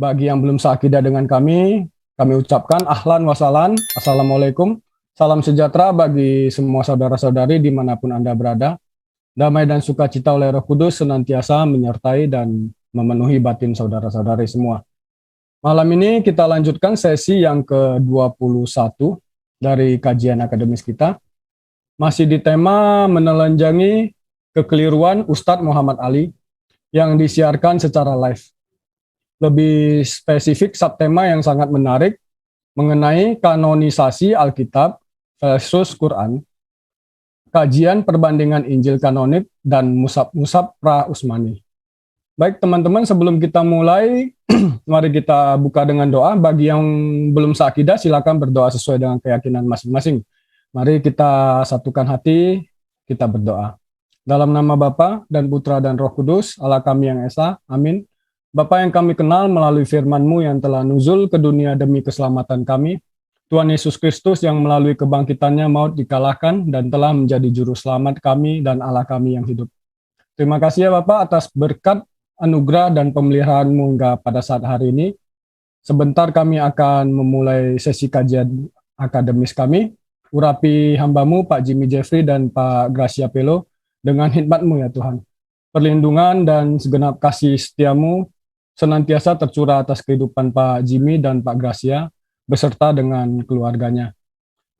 Bagi yang belum seakidah dengan kami ucapkan ahlan wasalan, assalamualaikum, salam sejahtera bagi semua saudara-saudari dimanapun Anda berada. Damai dan sukacita oleh Roh Kudus senantiasa menyertai dan memenuhi batin saudara-saudari semua. Malam ini kita lanjutkan sesi yang ke-21 dari kajian akademis kita. Masih di tema menelanjangi kekeliruan Ustadz Muhammad Ali yang disiarkan secara live. Lebih spesifik subtema yang sangat menarik mengenai kanonisasi Alkitab versus Quran, kajian perbandingan Injil kanonik dan musab-musab pra-Utsmani. Baik teman-teman, sebelum kita mulai, mari kita buka dengan doa. Bagi yang belum seakidah, silakan berdoa sesuai dengan keyakinan masing-masing. Mari kita satukan hati, kita berdoa. Dalam nama Bapa dan Putra dan Roh Kudus, Allah kami yang Esa, amin. Bapa yang kami kenal melalui firman-Mu yang telah nuzul ke dunia demi keselamatan kami, Tuhan Yesus Kristus yang melalui kebangkitannya maut dikalahkan dan telah menjadi juru selamat kami dan Allah kami yang hidup. Terima kasih ya Bapak atas berkat, anugerah, dan pemeliharaan-Mu hingga pada saat hari ini. Sebentar kami akan memulai sesi kajian akademis kami. Urapi hamba-Mu Pak Jimmy Jeffrey dan Pak Gracia Pelo dengan hikmat-Mu ya Tuhan. Perlindungan dan segenap kasih setia-Mu senantiasa tercurah atas kehidupan Pak Jimmy dan Pak Gracia beserta dengan keluarganya.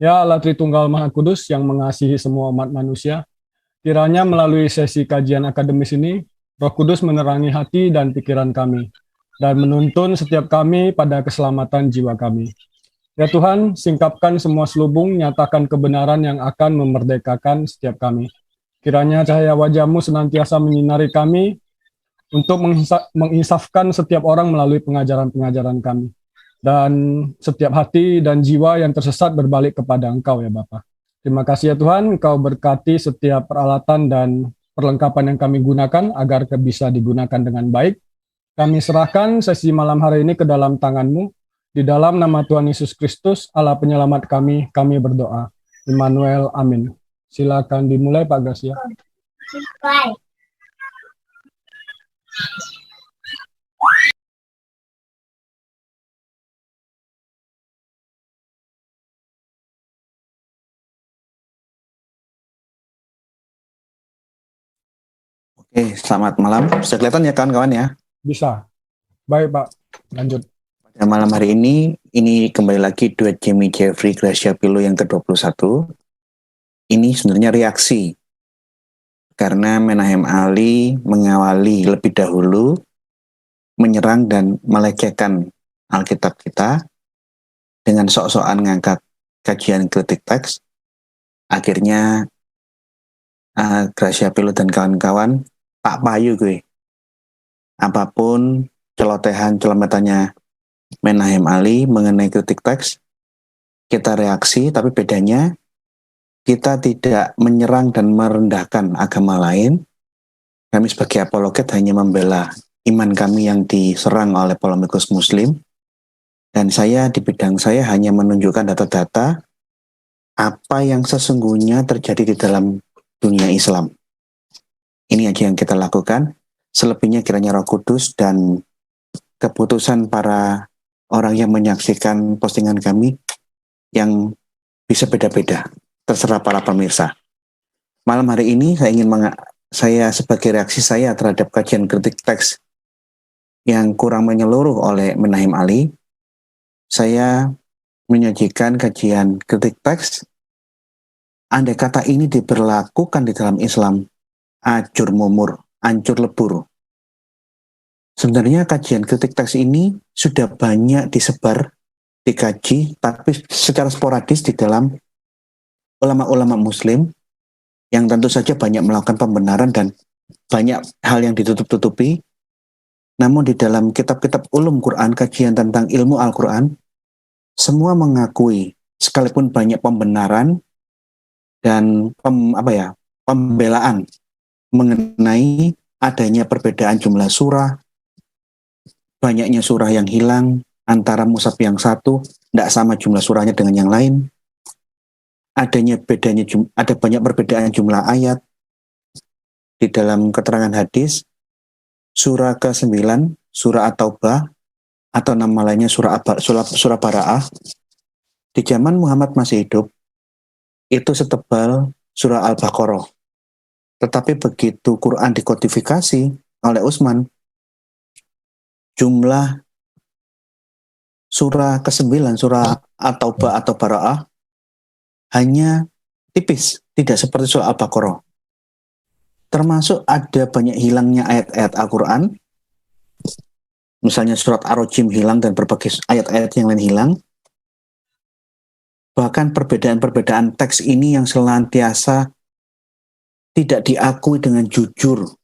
Ya Allah Tritunggal Maha Kudus yang mengasihi semua umat manusia, kiranya melalui sesi kajian akademis ini, Roh Kudus menerangi hati dan pikiran kami, dan menuntun setiap kami pada keselamatan jiwa kami. Ya Tuhan, singkapkan semua selubung, nyatakan kebenaran yang akan memerdekakan setiap kami. Kiranya cahaya wajah-Mu senantiasa menyinari kami, untuk menginsafkan setiap orang melalui pengajaran-pengajaran kami. Dan setiap hati dan jiwa yang tersesat berbalik kepada Engkau ya Bapa. Terima kasih ya Tuhan, Engkau berkati setiap peralatan dan perlengkapan yang kami gunakan agar bisa digunakan dengan baik. Kami serahkan sesi malam hari ini ke dalam tangan-Mu. Di dalam nama Tuhan Yesus Kristus, Allah penyelamat kami berdoa. Immanuel, amin. Silakan dimulai Pak Gracia. Oke, selamat malam. Bisa kelihatan ya kawan-kawan ya? Bisa. Baik Pak, lanjut. Pada malam hari ini kembali lagi duet Jimmy Jeffrey Gracia Pilo yang ke-21. Ini sebenarnya reaksi karena Menahem Ali mengawali lebih dahulu menyerang dan melecehkan Alkitab kita dengan sok-sokan ngangkat kajian kritik teks. Akhirnya Gracia Pilo dan kawan-kawan Pak Payu gue. Apapun celotehannya Menahem Ali mengenai kritik teks, kita reaksi, tapi bedanya kita tidak menyerang dan merendahkan agama lain. Kami sebagai apologet hanya membela iman kami yang diserang oleh polemikus muslim, dan saya di bidang saya hanya menunjukkan data-data apa yang sesungguhnya terjadi di dalam dunia Islam. Ini aja yang kita lakukan. Selebihnya kiranya Roh Kudus dan keputusan para orang yang menyaksikan postingan kami yang bisa beda-beda. Terserah para pemirsa. Malam hari ini saya sebagai reaksi saya terhadap kajian kritik teks yang kurang menyeluruh oleh Menahem Ali, saya menyajikan kajian kritik teks. Andai kata ini diberlakukan di dalam Islam, ajur mumur, ancur lebur. Sebenarnya kajian kritik teks ini sudah banyak disebar, dikaji, tapi secara sporadis di dalam ulama-ulama muslim yang tentu saja banyak melakukan pembenaran dan banyak hal yang ditutup-tutupi. Namun di dalam kitab-kitab ulum Quran, kajian tentang ilmu Al-Quran, semua mengakui sekalipun banyak pembenaran dan pembelaan mengenai adanya perbedaan jumlah surah, banyaknya surah yang hilang, antara mushaf yang satu, tidak sama jumlah surahnya dengan yang lain, ada banyak perbedaan jumlah ayat. Di dalam keterangan hadis, surah ke-9, surah At-Taubah, atau nama lainnya surah Bara'ah, di zaman Muhammad masih hidup, itu setebal surah Al-Baqarah. Tetapi begitu Quran dikodifikasi oleh Utsman, jumlah surah ke-9, surah At-Taubah atau Bara'ah, hanya tipis, tidak seperti surah Al-Baqarah. Termasuk ada banyak hilangnya ayat-ayat Al-Quran, misalnya surat Ar-Rajim hilang dan berbagai ayat-ayat yang lain hilang. Bahkan perbedaan-perbedaan teks ini yang senantiasa tidak diakui dengan jujur,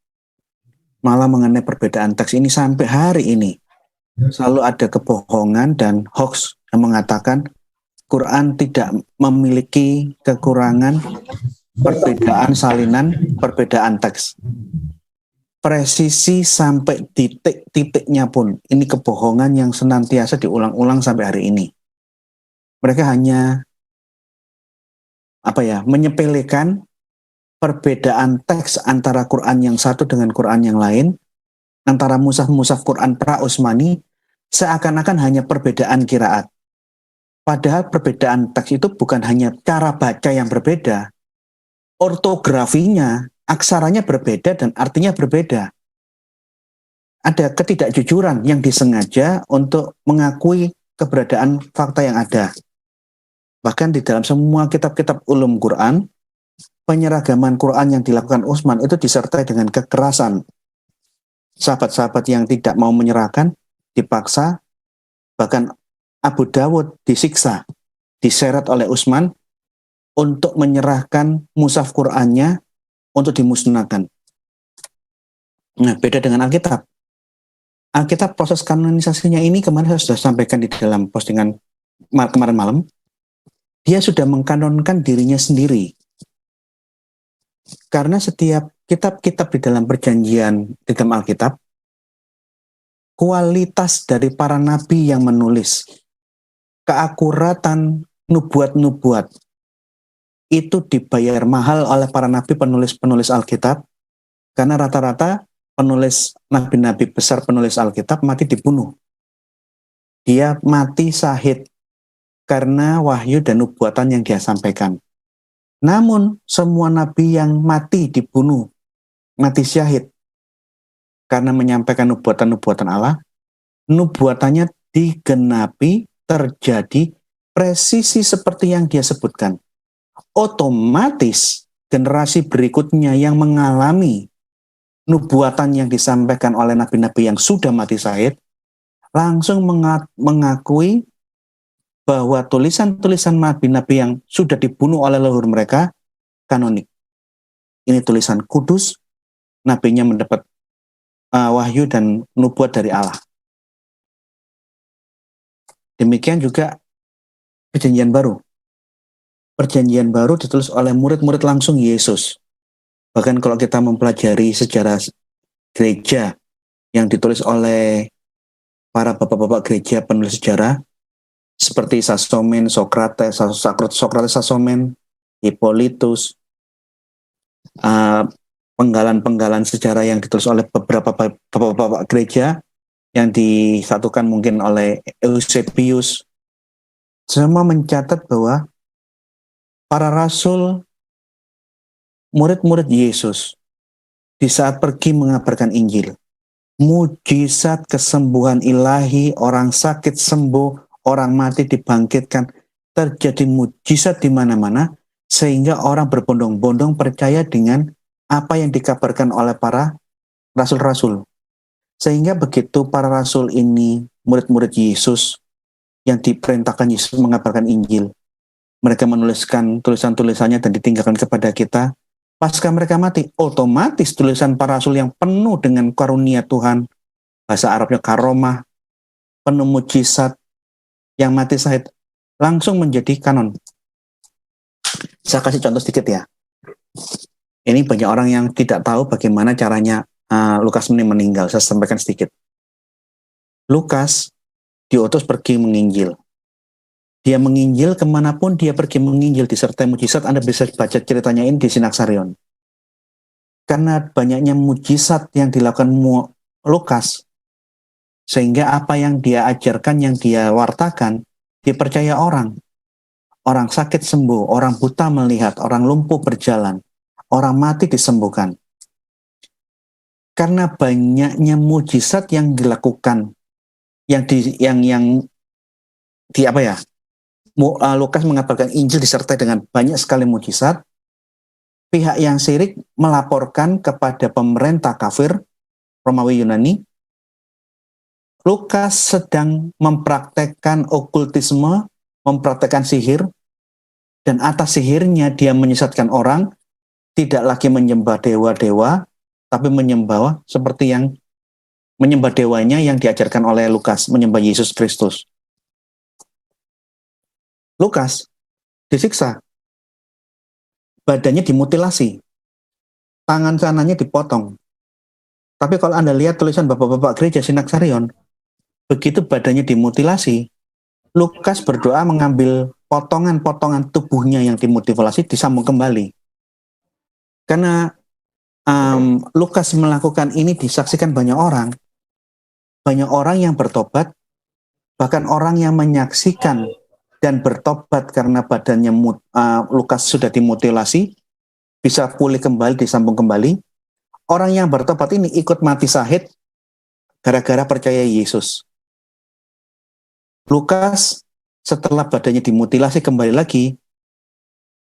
malah mengenai perbedaan teks ini sampai hari ini. Selalu ada kebohongan dan hoax yang mengatakan Quran tidak memiliki kekurangan perbedaan salinan, perbedaan teks. Presisi sampai titik-titiknya pun, ini kebohongan yang senantiasa diulang-ulang sampai hari ini. Mereka hanya menyepelekan perbedaan teks antara Quran yang satu dengan Quran yang lain, antara mushaf Quran pra-Utsmani, seakan-akan hanya perbedaan qiraat. Padahal perbedaan teks itu bukan hanya cara baca yang berbeda, ortografinya, aksaranya berbeda dan artinya berbeda. Ada ketidakjujuran yang disengaja untuk mengakui keberadaan fakta yang ada. Bahkan di dalam semua kitab-kitab ulum Quran, penyeragaman Quran yang dilakukan Utsman itu disertai dengan kekerasan. Sahabat-sahabat yang tidak mau menyerahkan dipaksa, bahkan Abu Dawud disiksa, diseret oleh Utsman untuk menyerahkan mushaf Qur'annya untuk dimusnahkan. Nah, beda dengan Alkitab. Alkitab proses kanonisasinya ini kemarin saya sudah sampaikan di dalam postingan kemarin malam. Dia sudah mengkanonkan dirinya sendiri. Karena setiap kitab-kitab di dalam perjanjian di dalam Alkitab, kualitas dari para nabi yang menulis, keakuratan nubuat-nubuat, itu dibayar mahal oleh para nabi penulis-penulis Alkitab, karena rata-rata penulis nabi-nabi besar penulis Alkitab mati dibunuh. Dia mati syahid karena wahyu dan nubuatan yang dia sampaikan. Namun semua nabi yang mati dibunuh, mati syahid karena menyampaikan nubuatan-nubuatan Allah, nubuatannya digenapi, terjadi presisi seperti yang dia sebutkan. Otomatis generasi berikutnya yang mengalami nubuatan yang disampaikan oleh nabi-nabi yang sudah mati syahid langsung mengakui bahwa tulisan-tulisan nabi-nabi yang sudah dibunuh oleh leluhur mereka kanonik. Ini tulisan kudus, nabinya mendapat wahyu dan nubuat dari Allah. Demikian juga Perjanjian Baru. Perjanjian Baru ditulis oleh murid-murid langsung Yesus. Bahkan kalau kita mempelajari sejarah gereja yang ditulis oleh para bapak-bapak gereja penulis sejarah, seperti Sasomen, Sokrates, Sasomen, Hippolytus, penggalan-penggalan sejarah yang ditulis oleh beberapa bapak-bapak gereja yang disatukan mungkin oleh Eusebius, semua mencatat bahwa para rasul, murid-murid Yesus, di saat pergi mengabarkan Injil, mujizat kesembuhan ilahi, orang sakit sembuh, orang mati dibangkitkan, terjadi mujizat di mana-mana, sehingga orang berbondong-bondong percaya dengan apa yang dikabarkan oleh para rasul-rasul. Sehingga begitu para rasul ini, murid-murid Yesus, yang diperintahkan Yesus mengabarkan Injil, mereka menuliskan tulisan-tulisannya dan ditinggalkan kepada kita. Pasca mereka mati, otomatis tulisan para rasul yang penuh dengan karunia Tuhan, bahasa Arabnya karomah, penuh mujizat, yang mati syahid, langsung menjadi kanon. Saya kasih contoh sedikit ya. Ini banyak orang yang tidak tahu bagaimana caranya Lukas ini meninggal. Saya sampaikan sedikit. Lukas diutus pergi menginjil. Dia menginjil kemanapun dia pergi menginjil disertai mujizat. Anda bisa baca ceritanya ini di Sinaksarion. Karena banyaknya mujizat yang dilakukan Lukas, Sehingga apa yang dia ajarkan, yang dia wartakan, dipercaya orang. Orang sakit sembuh, orang buta melihat, orang lumpuh berjalan, orang mati disembuhkan. Karena banyaknya mujizat yang dilakukan, yang di apa ya? Lukas mengabarkan Injil disertai dengan banyak sekali mujizat. Pihak yang syirik melaporkan kepada pemerintah kafir Romawi Yunani, Lukas sedang mempraktekkan okultisme, mempraktekkan sihir, dan atas sihirnya dia menyesatkan orang, tidak lagi menyembah dewa-dewa, tapi menyembah seperti yang menyembah dewanya yang diajarkan oleh Lukas, menyembah Yesus Kristus. Lukas disiksa, badannya dimutilasi, tangan kanannya dipotong. Tapi kalau Anda lihat tulisan bapak-bapak gereja Sinaksarion, begitu badannya dimutilasi, Lukas berdoa mengambil potongan-potongan tubuhnya yang dimutilasi disambung kembali. Karena Lukas melakukan ini disaksikan banyak orang yang bertobat, bahkan orang yang menyaksikan dan bertobat karena badannya Lukas sudah dimutilasi, bisa pulih kembali, disambung kembali. Orang yang bertobat ini ikut mati syahid gara-gara percaya Yesus. Lukas setelah badannya dimutilasi kembali lagi,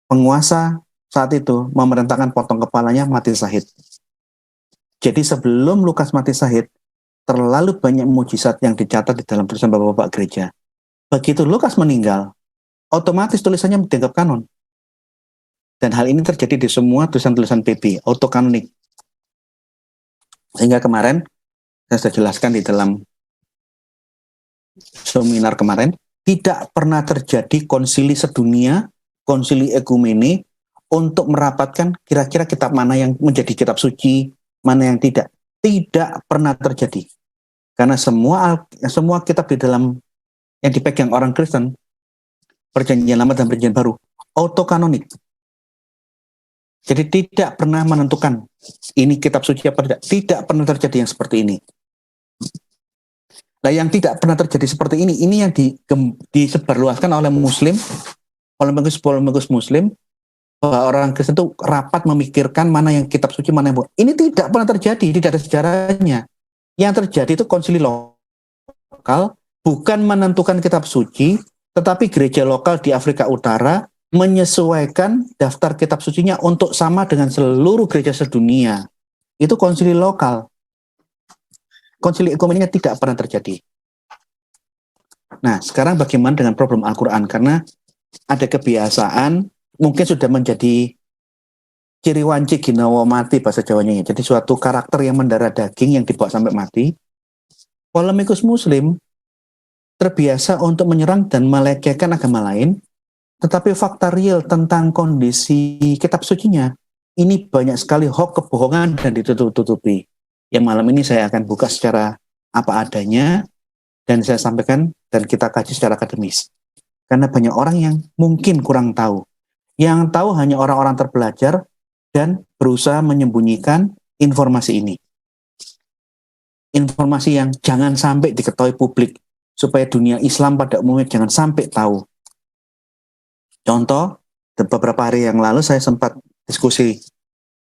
penguasa saat itu memerintahkan potong kepalanya, mati syahid. Jadi sebelum Lukas mati syahid, terlalu banyak mujizat yang dicatat di dalam tulisan bapak-bapak gereja. Begitu Lukas meninggal, otomatis tulisannya dianggap kanon. Dan hal ini terjadi di semua tulisan-tulisan PP, autokanonik. Sehingga kemarin, saya sudah jelaskan di dalam seminar kemarin, tidak pernah terjadi konsili sedunia, konsili ekumene, untuk merapatkan kira-kira kitab mana yang menjadi kitab suci, mana yang tidak. Tidak pernah terjadi. Karena semua kitab di dalam yang dipegang orang Kristen, Perjanjian Lama dan Perjanjian Baru, autokanonik. Jadi tidak pernah menentukan ini kitab suci apa tidak. Tidak pernah terjadi yang seperti ini. Nah, yang tidak pernah terjadi seperti ini yang disebarluaskan oleh Muslim, oleh pengurus Muslim, bahwa orang Kristen itu rapat memikirkan mana yang kitab suci, mana yang bukan. Ini tidak pernah terjadi, tidak ada sejarahnya. Yang terjadi itu konsili lokal, bukan menentukan kitab suci, tetapi gereja lokal di Afrika Utara menyesuaikan daftar kitab sucinya untuk sama dengan seluruh gereja sedunia. Itu konsili lokal. Konsili ekumeninya tidak pernah terjadi. Nah, sekarang bagaimana dengan problem Al-Quran? Karena ada kebiasaan, mungkin sudah menjadi ciri wanci ginawa mati bahasa Jawanya. Jadi suatu karakter yang mendarah daging yang dibawa sampai mati. Polemikus Muslim terbiasa untuk menyerang dan melecehkan agama lain, tetapi fakta real tentang kondisi kitab sucinya, ini banyak sekali hoax, kebohongan, dan ditutup-tutupi. Yang malam ini saya akan buka secara apa adanya, dan saya sampaikan dan kita kaji secara akademis. Karena banyak orang yang mungkin kurang tahu. Yang tahu hanya orang-orang terpelajar dan berusaha menyembunyikan informasi ini. Informasi yang jangan sampai diketahui publik, supaya dunia Islam pada umumnya jangan sampai tahu. Contoh, beberapa hari yang lalu saya sempat diskusi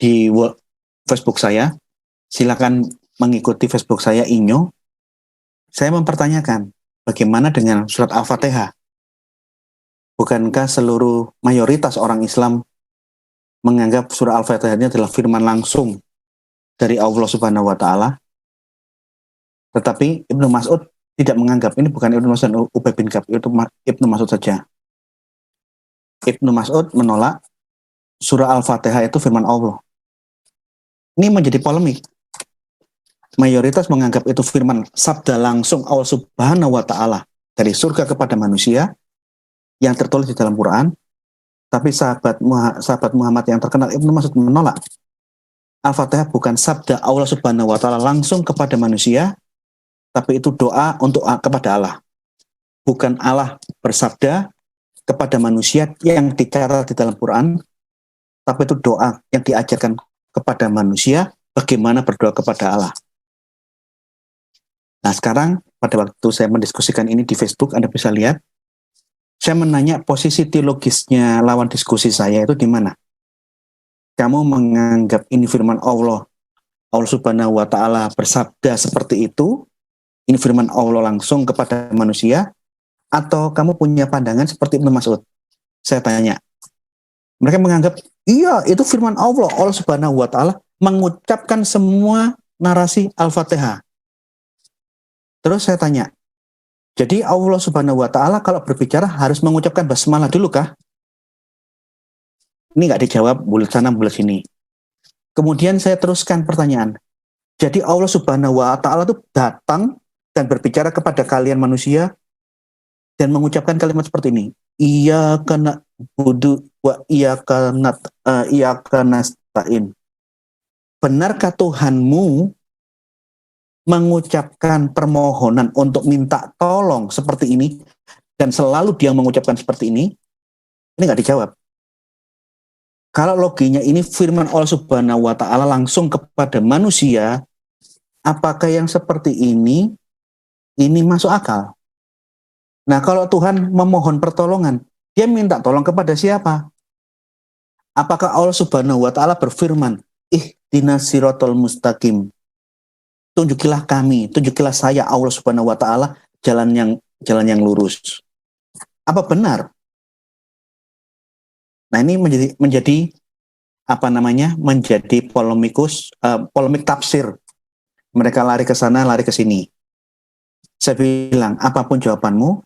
di Facebook saya. Silakan mengikuti Facebook saya, Inyo. Saya mempertanyakan, bagaimana dengan surat Al-Fatihah? Bukankah seluruh mayoritas orang Islam menganggap surat Al-Fatihah ini adalah firman langsung dari Allah Subhanahu wa Ta'ala? Tetapi Ibnu Mas'ud tidak menganggap, ini bukan Ibnu Mas'ud Ubay bin Ka'ab, itu Ibnu Mas'ud saja. Ibnu Mas'ud menolak surah Al-Fatihah itu firman Allah. Ini menjadi polemik. Mayoritas menganggap itu firman sabda langsung Allah Subhanahu wa Ta'ala dari surga kepada manusia yang tertulis di dalam Quran. Tapi sahabat Muhammad yang terkenal Ibnu Mas'ud menolak. Al-Fatihah bukan sabda Allah Subhanahu wa Ta'ala langsung kepada manusia, tapi itu doa untuk kepada Allah. Bukan Allah bersabda kepada manusia yang dicatat di dalam Quran, tapi itu doa yang diajarkan kepada manusia bagaimana berdoa kepada Allah. Nah sekarang pada waktu saya mendiskusikan ini di Facebook, Anda bisa lihat, saya menanya posisi teologisnya lawan diskusi saya itu di mana. Kamu menganggap ini firman Allah, Allah Subhanahu wa Ta'ala bersabda seperti itu, ini firman Allah langsung kepada manusia, atau kamu punya pandangan seperti Ibnu Mas'ud? Saya tanya. Mereka menganggap, iya itu firman Allah, Allah Subhanahu wa Ta'ala mengucapkan semua narasi Al-Fatihah. Terus saya tanya, jadi Allah Subhanahu wa Ta'ala kalau berbicara harus mengucapkan basmalah dulu kah? Ini nggak dijawab, bulat sana bulat sini. Kemudian saya teruskan pertanyaan. Jadi Allah Subhanahu wa Ta'ala itu datang dan berbicara kepada kalian manusia dan mengucapkan kalimat seperti ini. Iyyaka na'budu wa iyyaka nasta'in. Benarkah Tuhanmu mengucapkan permohonan untuk minta tolong seperti ini dan selalu dia mengucapkan seperti ini? Ini nggak dijawab. Kalau loginya ini firman Allah Subhanahu wa Ta'ala langsung kepada manusia, apakah yang seperti ini masuk akal? Nah, kalau Tuhan memohon pertolongan, dia minta tolong kepada siapa? Apakah Allah Subhanahu wa Ta'ala berfirman, ihdinas siratal mustaqim, tunjukilah kami, tunjukilah saya Allah Subhanahu wa Ta'ala jalan yang lurus. Apa benar? Nah, ini menjadi menjadi polemik tafsir. Mereka lari ke sana, lari ke sini. Saya bilang, apapun jawabanmu,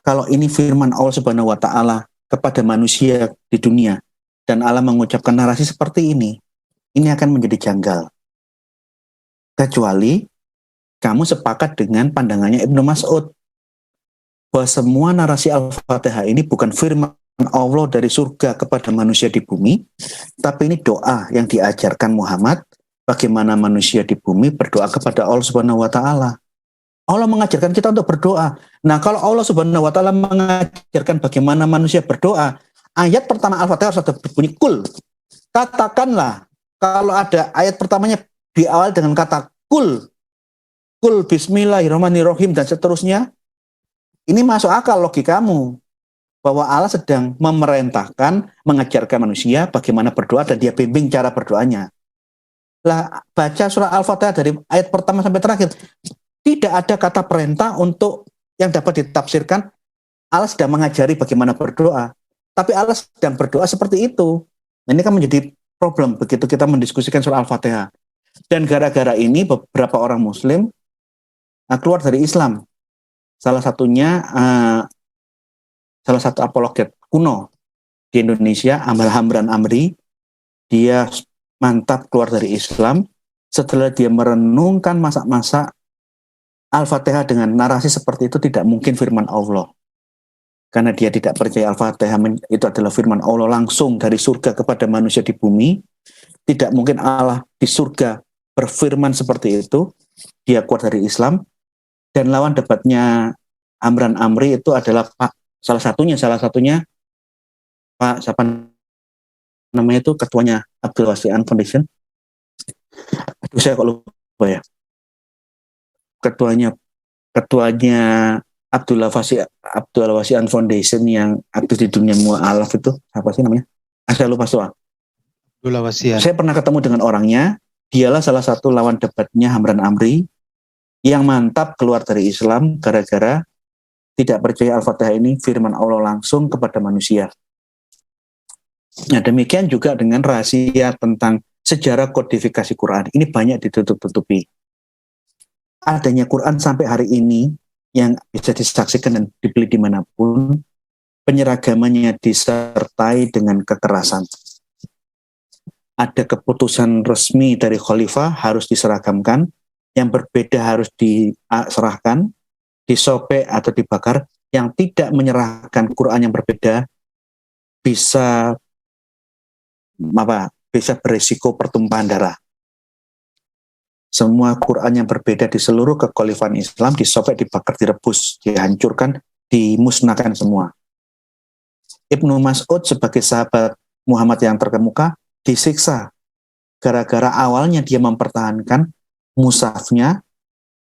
kalau ini firman Allah Subhanahu wa Ta'ala kepada manusia di dunia dan Allah mengucapkan narasi seperti ini akan menjadi janggal. Kecuali kamu sepakat dengan pandangannya Ibnu Mas'ud bahwa semua narasi Al-Fatihah ini bukan firman Allah dari surga kepada manusia di bumi, tapi ini doa yang diajarkan Muhammad bagaimana manusia di bumi berdoa kepada Allah Subhanahu wa Ta'ala. Allah mengajarkan kita untuk berdoa. Nah, kalau Allah Subhanahu wa Ta'ala mengajarkan bagaimana manusia berdoa, ayat pertama Al-Fatihah harus berbunyi kul. Katakanlah, kalau ada ayat pertamanya diawali dengan kata kul bismillahirrahmanirrahim dan seterusnya, ini masuk akal logikamu bahwa Allah sedang memerintahkan, mengajarkan manusia bagaimana berdoa dan dia bimbing cara berdoanya. Lah, baca surah Al-Fatihah dari ayat pertama sampai terakhir, tidak ada kata perintah untuk yang dapat ditafsirkan Allah sedang mengajari bagaimana berdoa. Tapi Allah sedang berdoa seperti itu. Nah, ini kan menjadi problem begitu kita mendiskusikan surah Al-Fatihah. Dan gara-gara ini beberapa orang Muslim keluar dari Islam. Salah satu apologet kuno di Indonesia, Hamran Amri, dia mantap keluar dari Islam setelah dia merenungkan masa-masa Al-Fatihah dengan narasi seperti itu tidak mungkin firman Allah. Karena dia tidak percaya Al-Fatihah itu adalah firman Allah langsung dari surga kepada manusia di bumi. Tidak mungkin Allah di surga berfirman seperti itu. Dia keluar dari Islam. Dan lawan debatnya Hamran Amri itu adalah salah satunya Pak siapa namanya itu ketuanya Abdul Wasian Foundation. Aduh, saya kok lupa ya. Ketuanya Abdul Wasian Foundation yang aktif di dunia mu'alaf itu apa sih namanya? Saya lupa soal. Abdul Wasian. Saya pernah ketemu dengan orangnya. Dialah salah satu lawan debatnya Hamran Amri yang mantap keluar dari Islam gara-gara tidak percaya Al-Fatihah ini firman Allah langsung kepada manusia. Nah, demikian juga dengan rahasia tentang sejarah kodifikasi Quran. Ini banyak ditutup-tutupi. Adanya Quran sampai hari ini yang bisa disaksikan dan dibeli dimanapun, penyeragamannya disertai dengan kekerasan. Ada keputusan resmi dari khalifah harus diseragamkan, yang berbeda harus diserahkan, disobek atau dibakar. Yang tidak menyerahkan Quran yang berbeda bisa berisiko pertumpahan darah. Semua Quran yang berbeda di seluruh kekhalifahan Islam disobek, dibakar, direbus, dihancurkan, dimusnahkan semua. Ibnu Mas'ud sebagai sahabat Muhammad yang terkemuka disiksa gara-gara awalnya dia mempertahankan mushafnya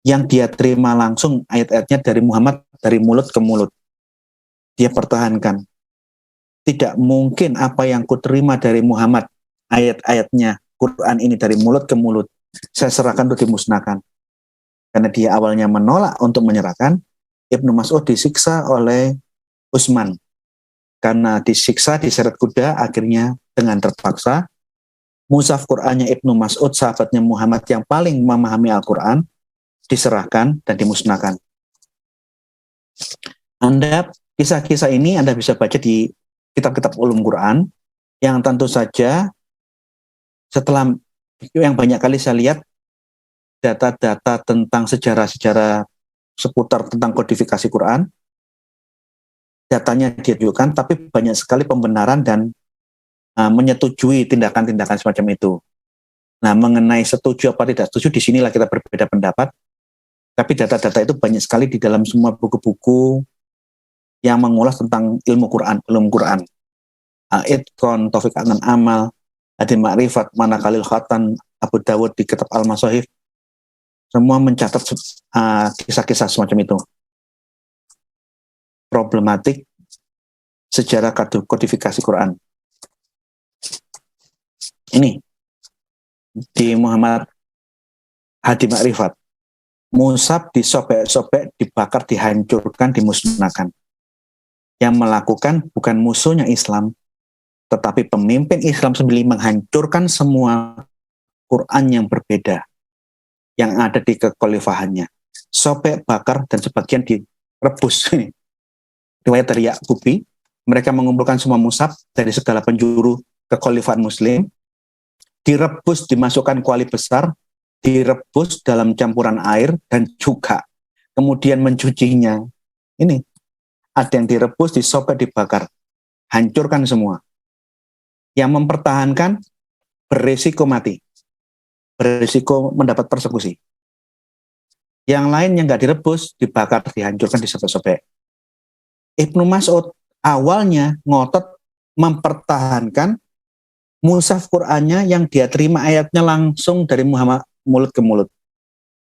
yang dia terima langsung ayat-ayatnya dari Muhammad dari mulut ke mulut. Dia pertahankan. Tidak mungkin apa yang kuterima dari Muhammad, ayat-ayatnya, Quran ini dari mulut ke mulut, saya serahkan untuk dimusnahkan. Karena dia awalnya menolak untuk menyerahkan, Ibnu Mas'ud disiksa oleh Utsman. Karena disiksa, diseret kuda, akhirnya dengan terpaksa, mushaf Qur'annya Ibnu Mas'ud, sahabatnya Muhammad yang paling memahami Al-Quran, diserahkan dan dimusnahkan. Kisah-kisah ini Anda bisa baca di kitab-kitab ulum Quran, yang tentu saja setelah yang banyak kali saya lihat data-data tentang sejarah-sejarah seputar tentang kodifikasi Quran, datanya diajukan, tapi banyak sekali pembenaran dan menyetujui tindakan-tindakan semacam itu. Nah, mengenai setuju apa tidak setuju, disinilah kita berbeda pendapat. Tapi data-data itu banyak sekali di dalam semua buku-buku yang mengulas tentang ilmu Quran, ulum Quran. Al-Itqan, Taufik Adnan Amal, Adi Ma'rifat, Manakalil Khatan, Abu Dawud di kitab Al-Masahif, semua mencatat kisah-kisah semacam itu. Problematik sejarah kodifikasi Quran. Ini di Muhammad Hadi Ma'rifat, mushaf disobek-sobek, dibakar, dihancurkan, dimusnahkan. Yang melakukan bukan musuhnya Islam, tetapi pemimpin Islam sendiri menghancurkan semua Quran yang berbeda yang ada di kekhalifahannya. Sobek, bakar, dan sebagian direbus. Riwayat dari Ya'qubi, mereka mengumpulkan semua mushaf dari segala penjuru kekhalifahan Muslim, direbus, dimasukkan kuali besar, direbus dalam campuran air, dan juga kemudian mencucinya. Ini, ada yang direbus, disobek, dibakar. Hancurkan semua. Yang mempertahankan berisiko mati, berisiko mendapat persekusi. Yang lain yang nggak direbus, dibakar, dihancurkan, disobek-sobek. Ibnu Mas'ud awalnya ngotot mempertahankan mushaf Qur'annya yang dia terima ayatnya langsung dari Muhammad mulut ke mulut.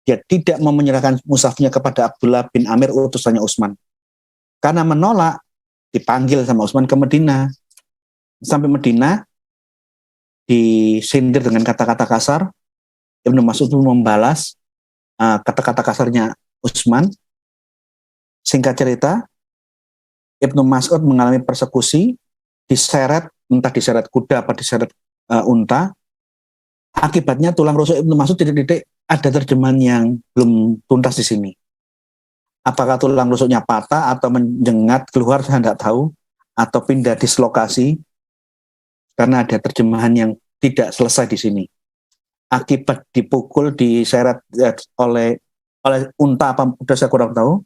Dia tidak mau menyerahkan mushafnya kepada Abdullah bin Amir, utusannya Utsman. Karena menolak, dipanggil sama Utsman ke Madinah. Sampai Madinah, disindir dengan kata-kata kasar. Ibnu Mas'ud membalas kata-kata kasarnya Utsman. Singkat cerita, Ibnu Mas'ud mengalami persekusi, diseret, entah diseret kuda apa diseret unta. Akibatnya tulang rusuk Ibnu Mas'ud titik-titik, ada terjemahan yang belum tuntas di sini. Apakah tulang rusuknya patah atau menjengat keluar, saya tidak tahu, atau pindah dislokasi, karena ada terjemahan yang tidak selesai di sini. Akibat dipukul, diseret oleh unta apa, udah saya kurang tahu.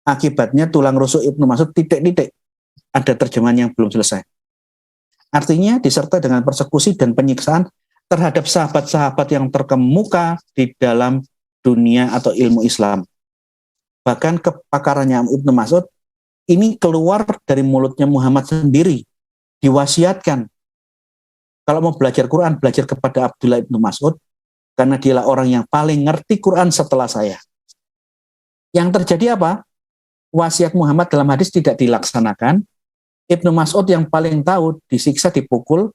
Akibatnya tulang rusuk Ibnu Mas'ud titik-titik, ada terjemahan yang belum selesai. Artinya disertai dengan persekusi dan penyiksaan terhadap sahabat-sahabat yang terkemuka di dalam dunia atau ilmu Islam. Bahkan kepakarannya Ibnu Mas'ud ini keluar dari mulutnya Muhammad sendiri, diwasiatkan. Kalau mau belajar Quran, belajar kepada Abdullah ibnu Mas'ud, karena dialah orang yang paling ngerti Quran setelah saya. Yang terjadi apa? Wasiat Muhammad dalam hadis tidak dilaksanakan. Ibnu Mas'ud yang paling tahu disiksa, dipukul,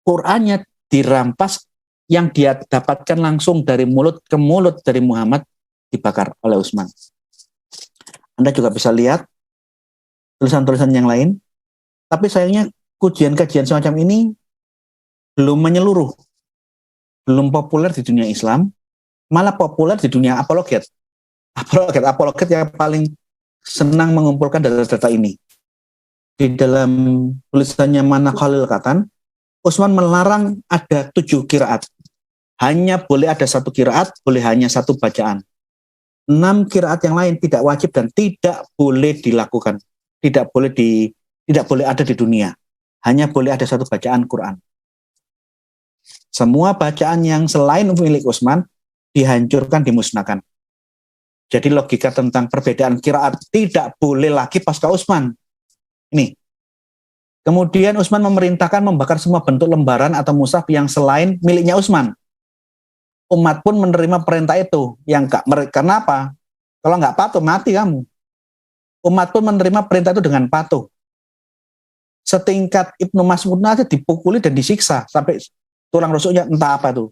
Qurannya dirampas, yang dia dapatkan langsung dari mulut ke mulut dari Muhammad dibakar oleh Utsman. Anda juga bisa lihat tulisan-tulisan yang lain, tapi sayangnya kajian semacam ini belum menyeluruh, belum populer di dunia Islam, malah populer di dunia apologet yang paling senang mengumpulkan data-data ini. Di dalam tulisannya Manakalil Khatan, Utsman melarang ada 7 qiraat. Hanya boleh ada 1 qiraat, boleh hanya 1 bacaan. 6 qiraat yang lain tidak wajib dan tidak boleh dilakukan. Tidak boleh ada di dunia. Hanya boleh ada 1 bacaan Quran. Semua bacaan yang selain milik Utsman dihancurkan, dimusnahkan. Jadi logika tentang perbedaan qiraat tidak boleh lagi pasca Utsman. Ini. Kemudian Utsman memerintahkan membakar semua bentuk lembaran atau mushaf yang selain miliknya Utsman. umat pun menerima perintah itu. Karena apa? Kalau nggak patuh, mati kamu. Umat pun menerima perintah itu dengan patuh. Setingkat Ibnu Mas'ud aja dipukuli dan disiksa sampai tulang rusuknya entah apa tuh.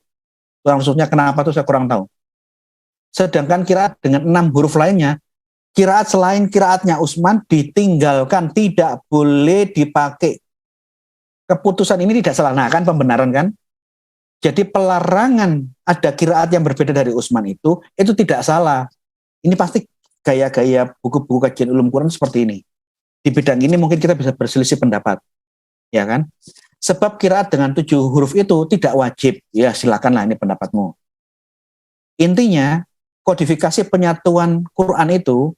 Tulang rusuknya kenapa tuh saya kurang tahu. Sedangkan kiraat dengan 6 huruf lainnya, kiraat selain kiraatnya Utsman ditinggalkan, tidak boleh dipakai. Keputusan ini tidak salah, nah kan pembenaran kan. Jadi pelarangan ada kiraat yang berbeda dari Utsman itu tidak salah. Ini pasti gaya-gaya buku-buku kajian ulum Quran seperti ini. Di bidang ini mungkin kita bisa berselisih pendapat, ya kan? Sebab kiraat dengan 7 huruf itu tidak wajib, ya silakanlah ini pendapatmu. Intinya, kodifikasi penyatuan Quran itu,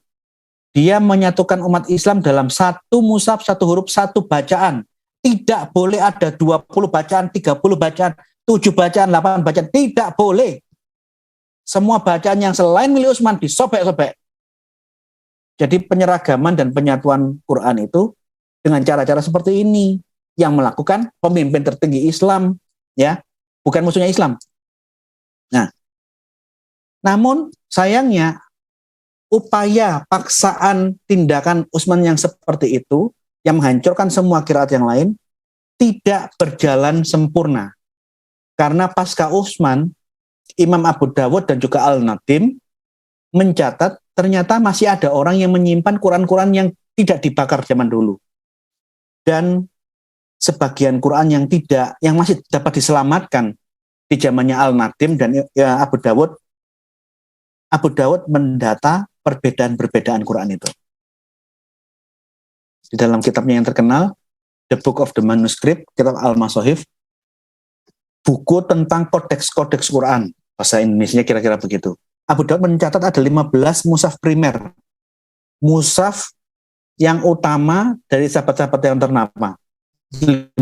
dia menyatukan umat Islam dalam satu mushaf, satu huruf, satu bacaan. Tidak boleh ada 20 bacaan, 30 bacaan, 7 bacaan, 8 bacaan. Tidak boleh. Semua bacaan yang selain milik Utsman disobek-sobek. Jadi penyeragaman dan penyatuan Quran itu dengan cara-cara seperti ini yang melakukan pemimpin tertinggi Islam, ya, bukan musuhnya Islam. Nah, namun sayangnya upaya paksaan tindakan Utsman yang seperti itu yang menghancurkan semua kiraat yang lain tidak berjalan sempurna. Karena pasca Utsman, Imam Abu Dawud dan juga Al-Nadim mencatat ternyata masih ada orang yang menyimpan Quran-Quran yang tidak dibakar zaman dulu. Dan sebagian Quran yang masih dapat diselamatkan di zamannya Al-Nadim dan ya, Abu Dawud mendata perbedaan-perbedaan Quran itu. Di dalam kitabnya yang terkenal, The Book of the Manuscript, kitab Al-Masahif, buku tentang kodeks-kodeks Quran. Bahasa Indonesia kira-kira begitu. Abu Dawud mencatat ada 15 mushaf primer. Mushaf yang utama dari sahabat-sahabat yang ternama. 15.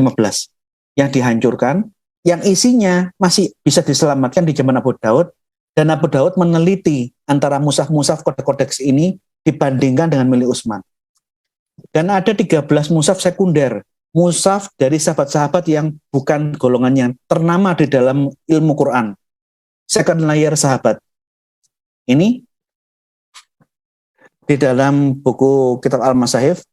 Yang dihancurkan, yang isinya masih bisa diselamatkan di zaman Abu Dawud, dan Abu Dawud meneliti antara mushaf-mushaf kodeks-kodeks ini dibandingkan dengan milik Utsman. Dan ada 13 mushaf sekunder, mushaf dari sahabat-sahabat yang bukan golongan yang ternama di dalam ilmu Quran. Second layer sahabat. Ini di dalam buku kitab Al-Masahif,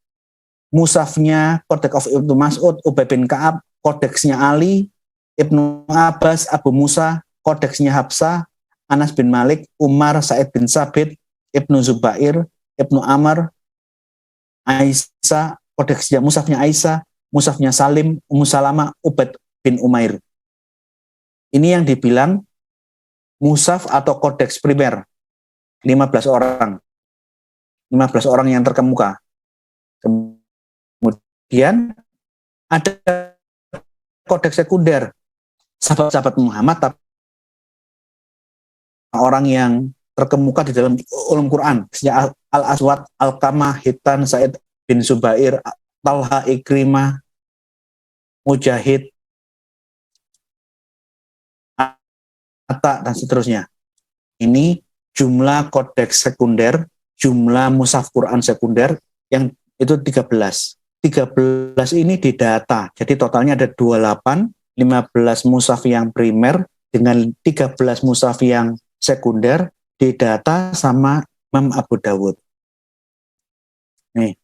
mushafnya Kodeks of Ibnu Mas'ud, Ubay bin Ka'ab, kodeksnya Ali, Ibnu Abbas, Abu Musa, kodeksnya Hafsah, Anas bin Malik, Umar, Sa'id bin Sabit, Ibnu Zubair, Ibnu Amr, Aisyah, kodeksnya mushafnya Aisyah, mushafnya Salim, Ummu Salamah, Ubaid bin Umair. Ini yang dibilang mushaf atau kodeks primer. 15 orang. 15 orang yang terkemuka. Kemudian ada kodeks sekunder. Sahabat-sahabat Muhammad, orang yang terkemuka di dalam ulum Quran. Al-Aswad, Al-Qamah, Hitan, Sa'id bin Zubair, Talha, Ikrimah, Mujahid, Atta, dan seterusnya. Ini jumlah kodeks sekunder, jumlah mushaf Quran sekunder yang itu 13. 13 ini didata. Jadi totalnya ada 28, 15 mushaf yang primer dengan 13 mushaf yang sekunder didata sama Imam Abu Dawud. Nih.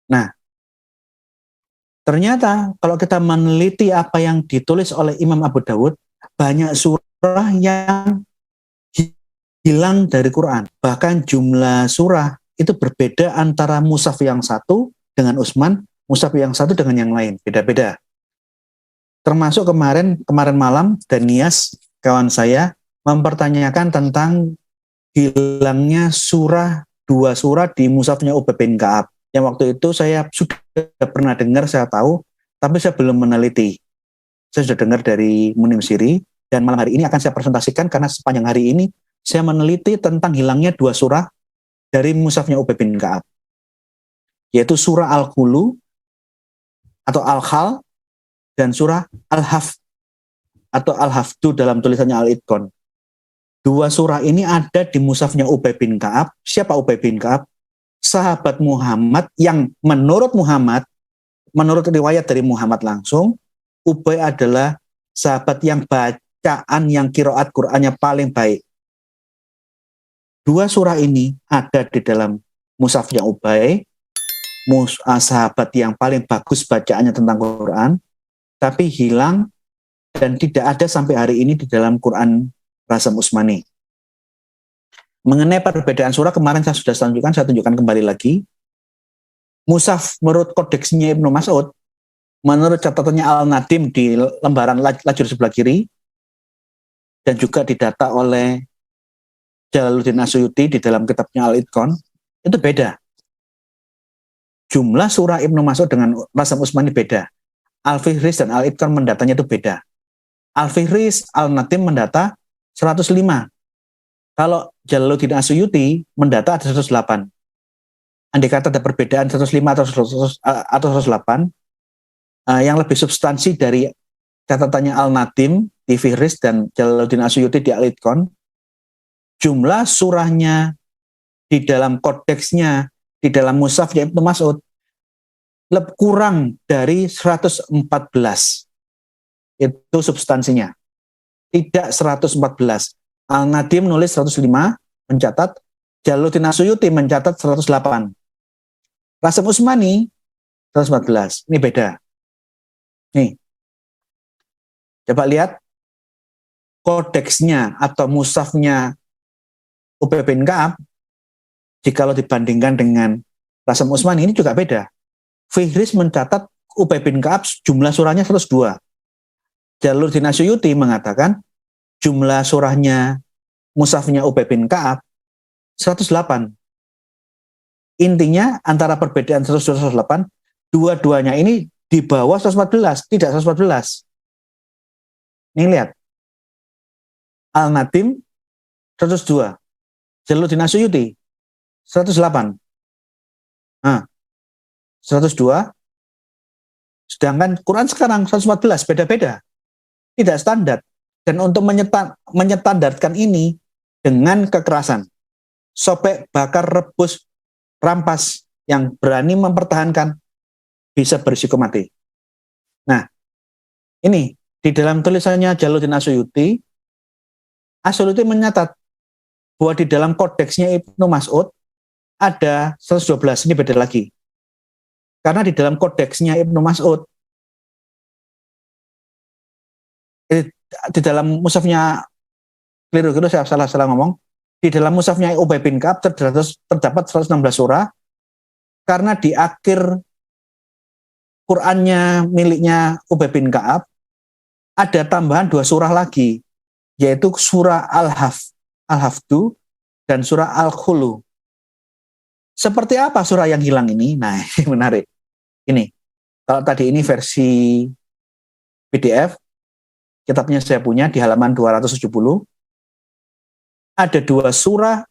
Nah, ternyata kalau kita meneliti apa yang ditulis oleh Imam Abu Dawud, banyak surah yang hilang dari Quran. Bahkan jumlah surah itu berbeda antara mushaf yang satu dengan Utsman, mushaf yang satu dengan yang lain, beda-beda. Termasuk kemarin malam Danias, kawan saya, mempertanyakan tentang hilangnya dua surah di mushafnya Ubay bin Ka'ab. Yang waktu itu saya sudah pernah dengar, saya tahu, tapi saya belum meneliti. Saya sudah dengar dari Munim Siri, dan malam hari ini akan saya presentasikan karena sepanjang hari ini saya meneliti tentang hilangnya 2 surah dari mushafnya Ubay bin Ka'ab, yaitu surah Al-Qulu atau Al-Khal dan surah Al-Haf atau Al-Hafdu dalam tulisannya Al-Itqan. 2 surah ini ada di mushafnya Ubay bin Ka'ab. Siapa Ubay bin Ka'ab? Sahabat Muhammad yang menurut riwayat dari Muhammad langsung, Ubay adalah sahabat yang baca bacaan yang qiraat Qur'annya paling baik. Dua surah ini ada di dalam mushafnya Ubay, sahabat yang paling bagus bacaannya tentang Quran, tapi hilang dan tidak ada sampai hari ini di dalam Quran Razam Usmani. Mengenai perbedaan surah kemarin saya sudah tunjukkan, saya tunjukkan kembali lagi. Mushaf menurut kodeksnya Ibnu Mas'ud, menurut catatannya Al-Nadim di lembaran lajur sebelah kiri, dan juga didata oleh Jalaluddin Asyuyuti di dalam kitabnya Al-Itqan, itu beda. Jumlah surah Ibnu Mas'ud dengan Razam Usmani beda. Al-Fihris dan Al-Itqan mendatanya itu beda. Al-Fihris, Al-Nadim mendata 105. Kalau Jalaluddin Asyuyuti mendata ada 108. Andai kata ada perbedaan 105 atau 108, yang lebih substansi dari catatannya Al-Nadim di Fihris dan Jalaluddin Asyuyuti di Al-Itqan, jumlah surahnya di dalam kodeksnya, di dalam mushafnya Ibnu Mas'ud, kurang dari 114. Itu substansinya. Tidak 114. Al-Nadim menulis 105, mencatat. Jalaluddin Asyuyuti mencatat 108. Razam Usmani 114. Ini beda. Nih. Coba lihat kodeksnya atau mushafnya Ubay bin Ka'ab, jikalau dibandingkan dengan Razam Usmani, ini juga beda. Fihris mencatat Ubay bin Ka'ab jumlah surahnya 102. Jalaluddin Asyuyuti mengatakan jumlah surahnya mushafnya Ubay bin Ka'ab 108. Intinya antara perbedaan 102-108, dua-duanya ini di bawah 114, tidak 114. Ini lihat. Al-Nadim 102. Jalaluddin Asyuyuti 108. Nah, 102. Sedangkan Quran sekarang 114, beda-beda. Tidak standar. Dan untuk menyetandarkan ini dengan kekerasan, sobek, bakar, rebus, rampas, yang berani mempertahankan bisa berisiko mati. Nah, ini di dalam tulisannya Jalaluddin Asyuyuti menyatat bahwa di dalam kodeksnya Ibnu Mas'ud ada 112, ini beda lagi. Karena di dalam kodeksnya Ibnu Mas'ud, di dalam mushafnya, keliru saya salah ngomong, di dalam mushafnya Ubay bin Ka'ab terdapat 116 surah, karena di akhir Qur'annya miliknya Ubay bin Ka'ab ada tambahan 2 surah lagi, yaitu surah Al-Hafdu dan surah Al-Khulu. Seperti apa surah yang hilang ini? Nah, ini menarik. Ini, kalau tadi ini versi PDF, kitabnya saya punya di halaman 270, ada 2 surah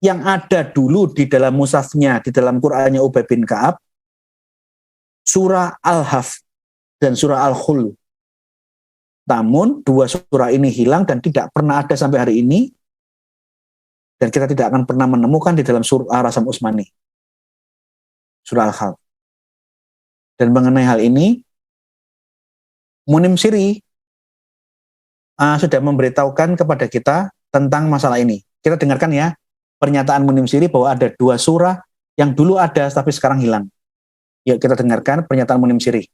yang ada dulu di dalam mushafnya, di dalam Qur'annya Ubay bin Ka'ab, surah Al-Haf dan surah Al-Khulu. Namun 2 surah ini hilang dan tidak pernah ada sampai hari ini, dan kita tidak akan pernah menemukan di dalam surah Razam Usmani, surah Al-Khalq. Dan mengenai hal ini, Munim Siri sudah memberitahukan kepada kita tentang masalah ini. Kita dengarkan ya pernyataan Munim Siri bahwa ada 2 surah yang dulu ada tapi sekarang hilang. Yuk kita dengarkan pernyataan Munim Siri.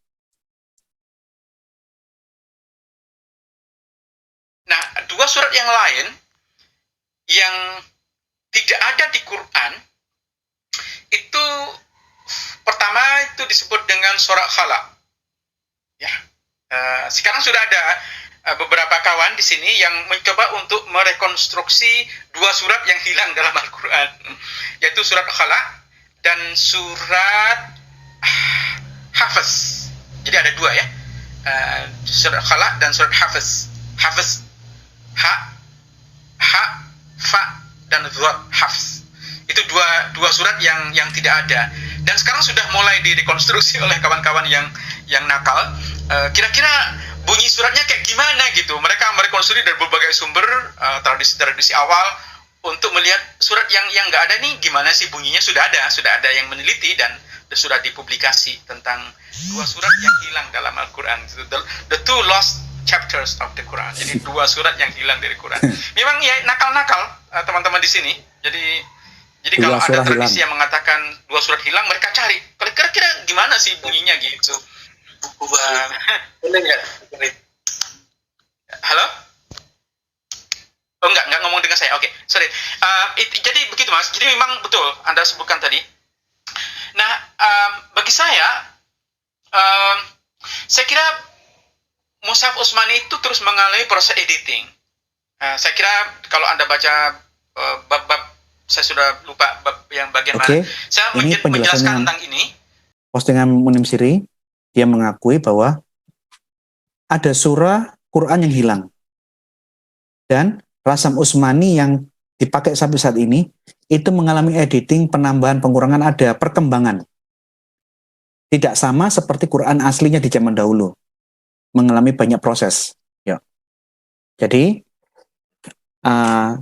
Nah, 2 surat yang lain yang tidak ada di Quran itu, pertama itu disebut dengan surah Khalaq. Ya, sekarang sudah ada beberapa kawan di sini yang mencoba untuk merekonstruksi 2 surat yang hilang dalam Al-Quran, yaitu surat Khalaq dan surat Hafiz. Jadi ada 2 ya, surat Khalaq dan surat Hafiz. Hafiz, ha, fa dan dhad, Hafiz. Itu dua surat yang tidak ada, dan sekarang sudah mulai direkonstruksi oleh kawan-kawan yang nakal. Kira-kira bunyi suratnya kayak gimana gitu. Mereka merekonstruksi dari berbagai sumber, tradisi awal, untuk melihat surat yang nggak ada nih gimana sih bunyinya. Sudah ada yang meneliti dan sudah dipublikasi tentang 2 surat yang hilang dalam Al-Quran. The two lost chapters of the Quran. Jadi 2 surat yang hilang dari Quran. Memang ya nakal-nakal teman-teman di sini. Jadi kalau ada tradisi yang mengatakan 2 surat hilang, mereka cari. Kira-kira gimana sih bunyinya gitu? Boleh nggak? Halo? Oh enggak ngomong dengan saya. Oke, sorry. Jadi begitu Mas. Jadi memang betul Anda sebutkan tadi. Nah, bagi saya kira Mushaf Utsmani itu terus mengalami proses editing. Saya kira kalau Anda baca bab-bab, saya sudah lupa bab yang bagian mana. Saya menjelaskan tentang ini. Postingan Munim Siri, dia mengakui bahwa ada surah Quran yang hilang. Dan Rasam Utsmani yang dipakai sampai saat ini, itu mengalami editing, penambahan, pengurangan, ada perkembangan. Tidak sama seperti Quran aslinya di zaman dahulu. Mengalami banyak proses. Ya. Jadi,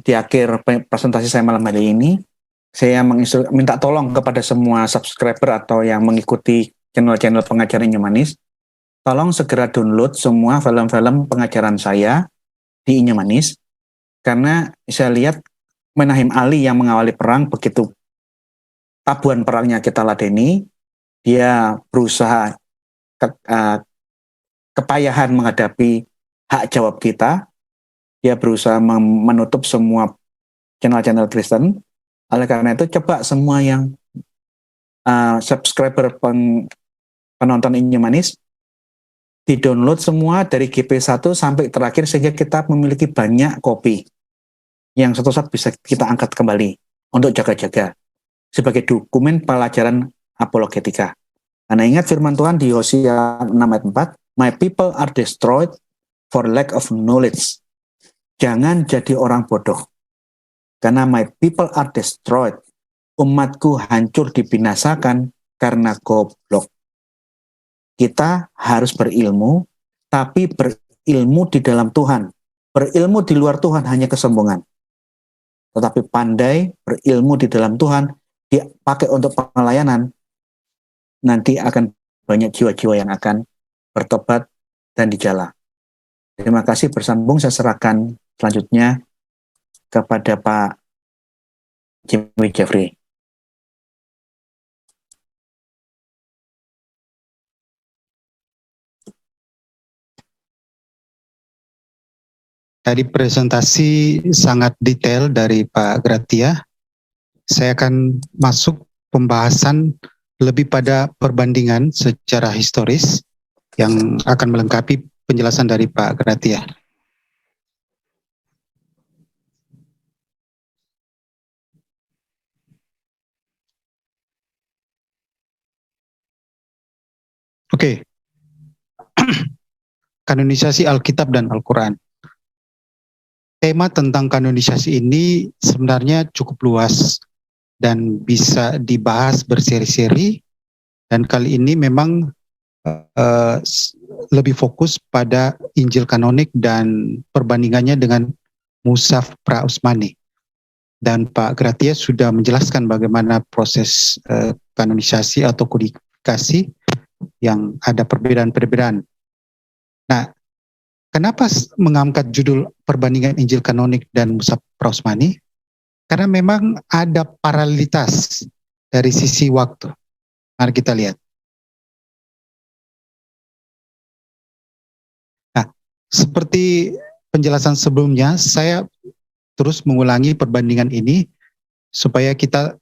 di akhir presentasi saya malam hari ini, saya minta tolong kepada semua subscriber atau yang mengikuti channel-channel pengajaran Inyemanis, tolong segera download semua film-film pengajaran saya di Inyemanis, karena saya lihat Menahem Ali yang mengawali perang, begitu tabuhan perangnya kita ladeni, dia berusaha kepayahan menghadapi hak jawab kita, dia berusaha menutup semua channel-channel Kristen. Oleh karena itu, coba semua yang subscriber penonton Inyemanis, di-download semua dari GP1 sampai terakhir, sehingga kita memiliki banyak kopi yang suatu saat bisa kita angkat kembali untuk jaga-jaga sebagai dokumen pelajaran apologetika. Karena ingat firman Tuhan di Hosea 6 ayat 4, "My people are destroyed for lack of knowledge." Jangan jadi orang bodoh. Karena my people are destroyed. Umatku hancur dibinasakan karena goblok. Kita harus berilmu, tapi berilmu di dalam Tuhan. Berilmu di luar Tuhan hanya kesombongan. Tetapi pandai berilmu di dalam Tuhan, dipakai untuk pelayanan, nanti akan banyak jiwa-jiwa yang akan bertobat dan dijala. Terima kasih, bersambung saya serahkan selanjutnya kepada Pak Jimmy Jeffrey. Tadi presentasi sangat detail dari Pak Gratia. Saya akan masuk pembahasan lebih pada perbandingan secara historis yang akan melengkapi penjelasan dari Pak Gratia. Oke. Kanonisasi Alkitab dan Al-Quran. Tema tentang kanonisasi ini sebenarnya cukup luas dan bisa dibahas berseri-seri, dan kali ini memang lebih fokus pada Injil kanonik dan perbandingannya dengan Mushaf Pra-Utsmani. Dan Pak Gratia sudah menjelaskan bagaimana proses kanonisasi atau kodifikasi yang ada perbedaan-perbedaan. Nah, kenapa mengangkat judul perbandingan Injil kanonik dan Mushaf Pra-Utsmani? Karena memang ada paralelitas dari sisi waktu. Mari kita lihat. Nah, seperti penjelasan sebelumnya, saya terus mengulangi perbandingan ini supaya kita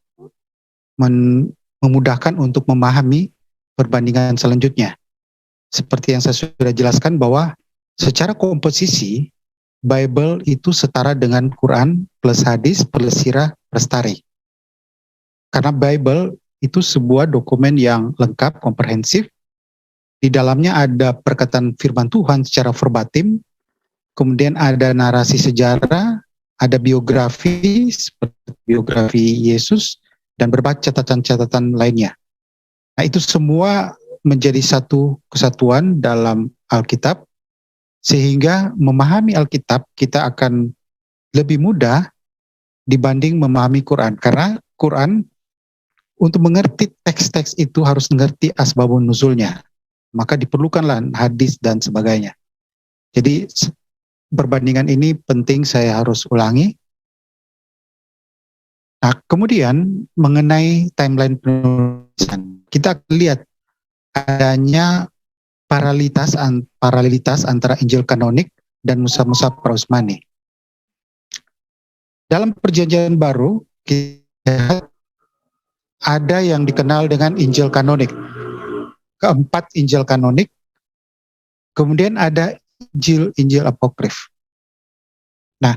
memudahkan untuk memahami perbandingan selanjutnya. Seperti yang saya sudah jelaskan bahwa secara komposisi, Bible itu setara dengan Quran plus hadis plus sirah plus tarikh. Karena Bible itu sebuah dokumen yang lengkap, komprehensif. Di dalamnya ada perkataan firman Tuhan secara verbatim, kemudian ada narasi sejarah, ada biografi seperti biografi Yesus, dan berbagai catatan-catatan lainnya. Nah, itu semua menjadi satu kesatuan dalam Alkitab, sehingga memahami Alkitab kita akan lebih mudah dibanding memahami Quran. Karena Quran, untuk mengerti teks-teks itu harus mengerti asbabun nuzulnya. Maka diperlukanlah hadis dan sebagainya. Jadi perbandingan ini penting saya harus ulangi. Nah, kemudian mengenai timeline penulisan, kita lihat adanya paralelitas antara Injil kanonik dan Mushaf-mushaf Pra-Utsmani. Dalam Perjanjian Baru, kita ada yang dikenal dengan Injil kanonik. Keempat Injil kanonik, kemudian ada Injil apokrif. Nah,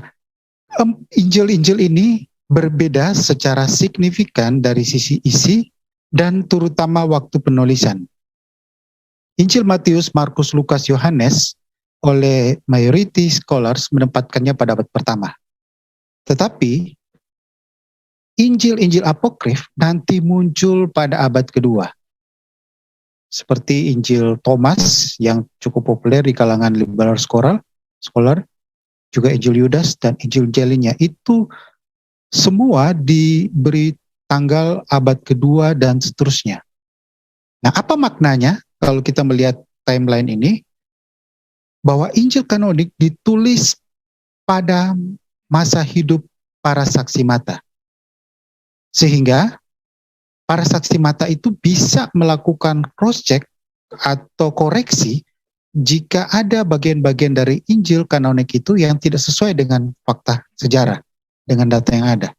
Injil-Injil ini berbeda secara signifikan dari sisi isi dan terutama waktu penulisan. Injil Matius, Markus, Lukas, Yohanes oleh majority scholars menempatkannya pada abad pertama. Tetapi Injil-Injil apokrif nanti muncul pada abad kedua. Seperti Injil Thomas yang cukup populer di kalangan liberal scholar, juga Injil Yudas dan Injil Jelinya, itu semua diberi tanggal abad kedua dan seterusnya. Nah, apa maknanya kalau kita melihat timeline ini? Bahwa Injil kanonik ditulis pada masa hidup para saksi mata. Sehingga para saksi mata itu bisa melakukan cross-check atau koreksi jika ada bagian-bagian dari Injil kanonik itu yang tidak sesuai dengan fakta sejarah, dengan data yang ada.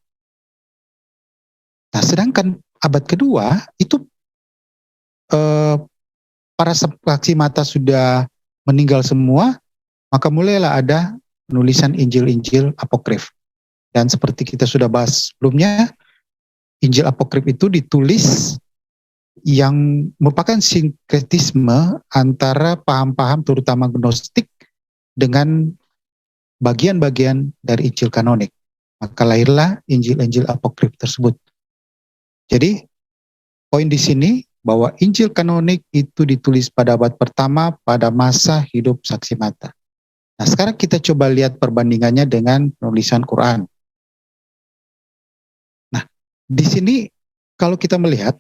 Nah, sedangkan abad kedua itu para saksi mata sudah meninggal semua, maka mulailah ada penulisan Injil-Injil apokrif. Dan seperti kita sudah bahas sebelumnya, Injil apokrif itu ditulis yang merupakan sinkretisme antara paham-paham terutama gnostik dengan bagian-bagian dari Injil kanonik. Maka lahirlah Injil-Injil apokrif tersebut. Jadi, poin di sini bahwa Injil kanonik itu ditulis pada abad pertama pada masa hidup saksi mata. Nah, sekarang kita coba lihat perbandingannya dengan penulisan Quran. Nah, di sini kalau kita melihat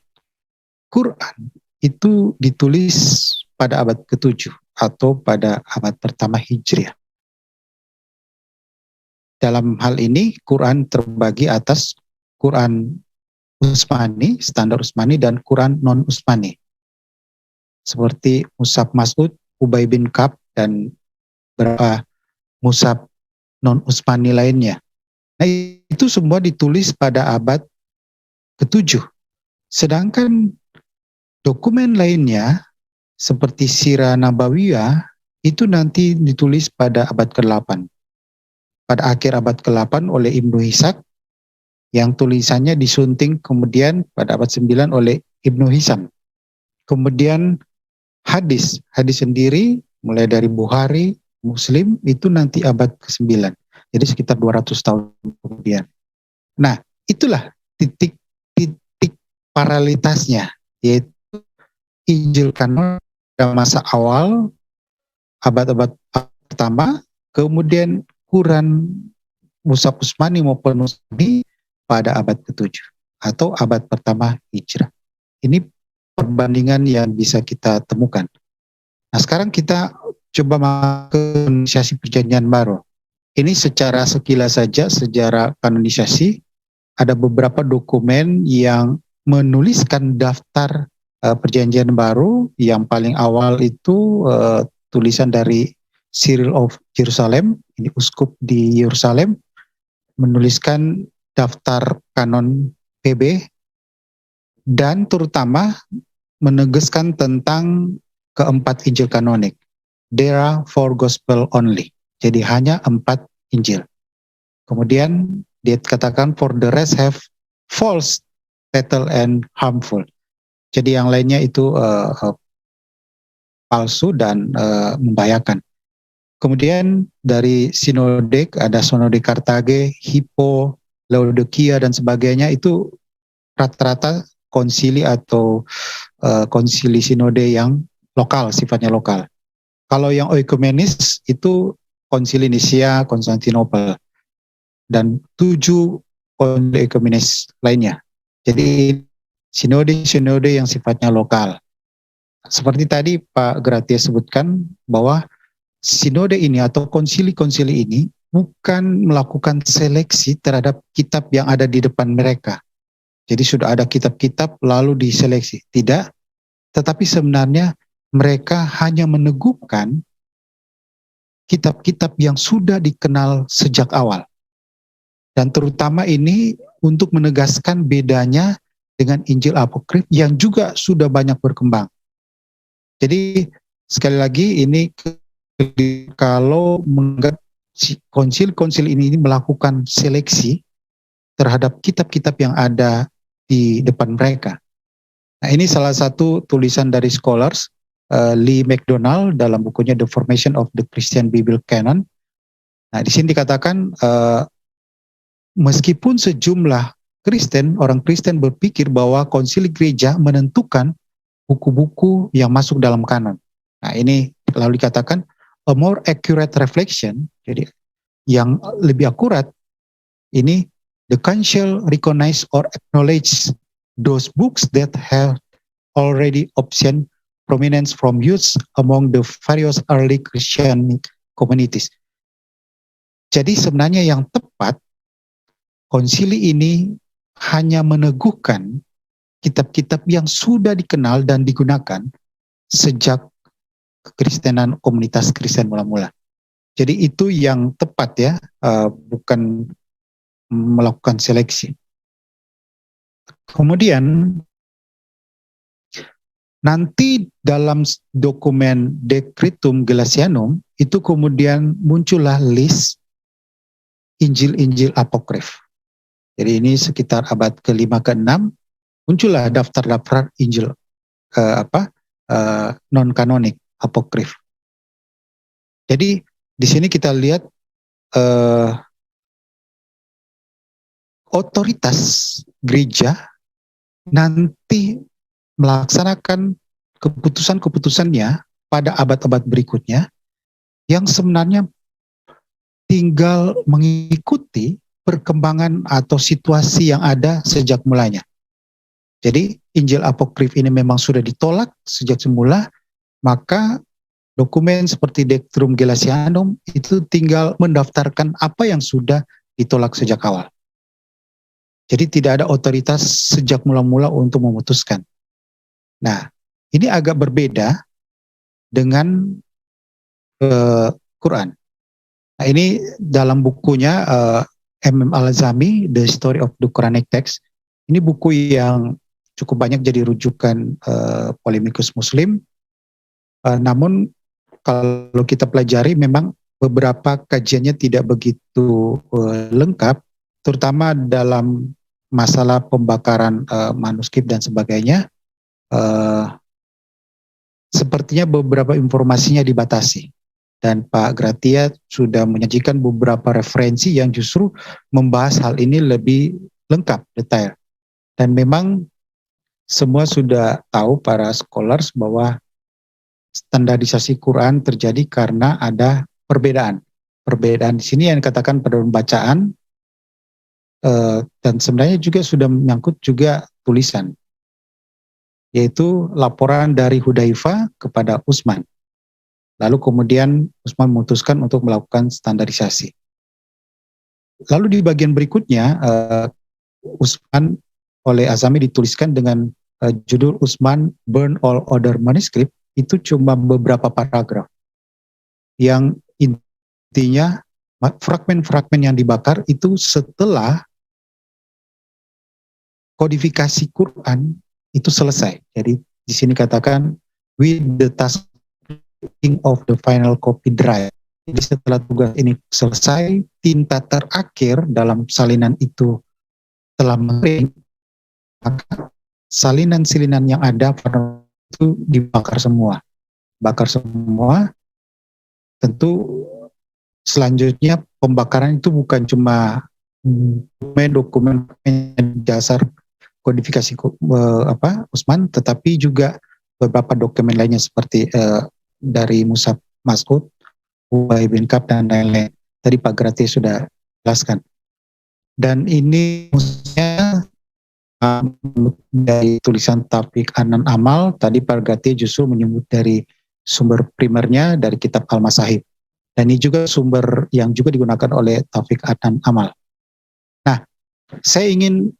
Quran itu ditulis pada abad ke-7 atau pada abad pertama Hijriah. Dalam hal ini Quran terbagi atas Quran Utsmani, standar Utsmani, dan Quran non-Utsmani. Seperti Mushaf Mas'ud, Ubay bin Ka'ab, dan beberapa Mushaf non-Utsmani lainnya. Nah, itu semua ditulis pada abad ke-7. Sedangkan dokumen lainnya, seperti Sirah Nabawiyah, itu nanti ditulis pada abad ke-8. Pada akhir abad ke-8 oleh Ibnu Ishaq, yang tulisannya disunting kemudian pada abad 9 oleh Ibnu Hisham. Kemudian hadis sendiri mulai dari Bukhari, Muslim itu nanti abad ke-9. Jadi sekitar 200 tahun kemudian. Nah, itulah titik paralelitasnya, yaitu Injil kanon pada masa awal abad-abad pertama, kemudian Quran Mushaf Utsmani maupun Utsmani pada abad ke-7 atau abad pertama Hijrah. Ini perbandingan yang bisa kita temukan. Nah, sekarang kita coba masuk ke kanonisasi Perjanjian Baru. Ini secara sekilas saja sejarah kanonisasi. Ada beberapa dokumen yang menuliskan daftar Perjanjian Baru. Yang paling awal itu tulisan dari Cyril of Jerusalem, ini uskup di Yerusalem, menuliskan daftar kanon PB dan terutama menegaskan tentang keempat Injil kanonik. There are 4 gospel only. Jadi hanya 4 Injil. Kemudian dia katakan for the rest have false, fatal, and harmful. Jadi yang lainnya itu palsu dan membahayakan. Kemudian dari sinode ada sinode Kartage, Hippo, Laodikia dan sebagainya, itu rata-rata konsili atau konsili sinode yang lokal, sifatnya lokal. Kalau yang oikumenis itu konsili Nicea, Konstantinopel, dan 7 konsili oikumenis lainnya. Jadi sinode-sinode yang sifatnya lokal. Seperti tadi Pak Gratia sebutkan bahwa sinode ini atau konsili-konsili ini bukan melakukan seleksi terhadap kitab yang ada di depan mereka. Jadi sudah ada kitab-kitab lalu diseleksi. Tidak, tetapi sebenarnya mereka hanya meneguhkan kitab-kitab yang sudah dikenal sejak awal. Dan terutama ini untuk menegaskan bedanya dengan Injil Apokrif yang juga sudah banyak berkembang. Jadi sekali lagi ini kalau menganggap konsil-konsil ini melakukan seleksi terhadap kitab-kitab yang ada di depan mereka. Nah, ini salah satu tulisan dari scholars Lee McDonald dalam bukunya The Formation of the Christian Bible Canon. Nah, di sini dikatakan meskipun sejumlah orang Kristen berpikir bahwa konsili gereja menentukan buku-buku yang masuk dalam kanon. Nah, ini lalu dikatakan a more accurate reflection, jadi yang lebih akurat ini, the council recognize or acknowledge those books that have already obtained prominence from youth among the various early Christian communities. Jadi sebenarnya yang tepat, konsili ini hanya meneguhkan kitab-kitab yang sudah dikenal dan digunakan sejak kekristenan komunitas Kristen mula-mula. Jadi itu yang tepat ya, bukan melakukan seleksi. Kemudian nanti dalam dokumen Decretum Gelasianum itu kemudian muncullah list Injil-Injil Apokrif. Jadi ini sekitar abad ke-5 ke-6 muncullah daftar-daftar Injil non-kanonik Apokrif. Jadi di sini kita lihat otoritas gereja nanti melaksanakan keputusan-keputusannya pada abad-abad berikutnya yang sebenarnya tinggal mengikuti perkembangan atau situasi yang ada sejak mulanya. Jadi Injil Apokrif ini memang sudah ditolak sejak semula, maka dokumen seperti Decretum Gelasianum itu tinggal mendaftarkan apa yang sudah ditolak sejak awal. Jadi tidak ada otoritas sejak mula-mula untuk memutuskan. Nah, ini agak berbeda dengan Quran. Nah, ini dalam bukunya M.M. Al-Azami, The Story of the Quranic Text. Ini buku yang cukup banyak jadi rujukan polemikus Muslim. Namun kalau kita pelajari memang beberapa kajiannya tidak begitu lengkap, terutama dalam masalah pembakaran manuskrip dan sebagainya. Sepertinya beberapa informasinya dibatasi. Dan Pak Gratia sudah menyajikan beberapa referensi yang justru membahas hal ini lebih lengkap, detail. Dan memang semua sudah tahu para scholars bahwa standarisasi Quran terjadi karena ada perbedaan. Perbedaan di sini yang dikatakan pada bacaan, dan sebenarnya juga sudah menyangkut juga tulisan, yaitu laporan dari Hudzaifah kepada Utsman. Lalu kemudian Utsman memutuskan untuk melakukan standarisasi. Lalu di bagian berikutnya, Utsman oleh Azami dituliskan dengan judul Utsman Burn All Other Manuscript, itu cuma beberapa paragraf. Yang intinya fragmen-fragmen yang dibakar itu setelah kodifikasi Quran itu selesai. Jadi di sini katakan with the task of the final copy dry. Jadi setelah tugas ini selesai, tinta terakhir dalam salinan itu telah mengering, maka salinan-salinan yang ada itu dibakar semua. Bakar semua. Tentu selanjutnya pembakaran itu bukan cuma dokumen dasar kodifikasi Utsman, tetapi juga beberapa dokumen lainnya seperti dari Mus'haf Mas'ud, Ubay bin Ka'ab dan lain-lain. Tadi Pak Gratia sudah jelaskan. Dan ini maksudnya dari tulisan Tafiq Anan Amal, tadi Pak Gratia justru menyebut dari sumber primernya dari kitab Al-Masahib. Dan ini juga sumber yang juga digunakan oleh Taufik Adnan Amal. Nah, saya ingin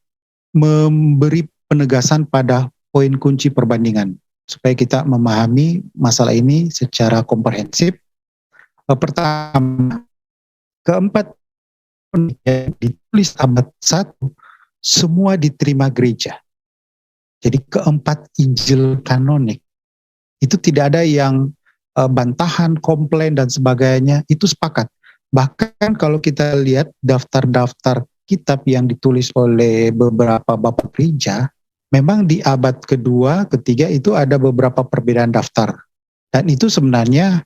memberi penegasan pada poin kunci perbandingan supaya kita memahami masalah ini secara komprehensif. Pertama, keempat yang ditulis abad 1 semua diterima gereja. Jadi keempat Injil kanonik itu tidak ada yang bantahan, komplain dan sebagainya, itu sepakat. Bahkan kalau kita lihat daftar-daftar kitab yang ditulis oleh beberapa bapak gereja, memang di abad kedua, ketiga itu ada beberapa perbedaan daftar. Dan itu sebenarnya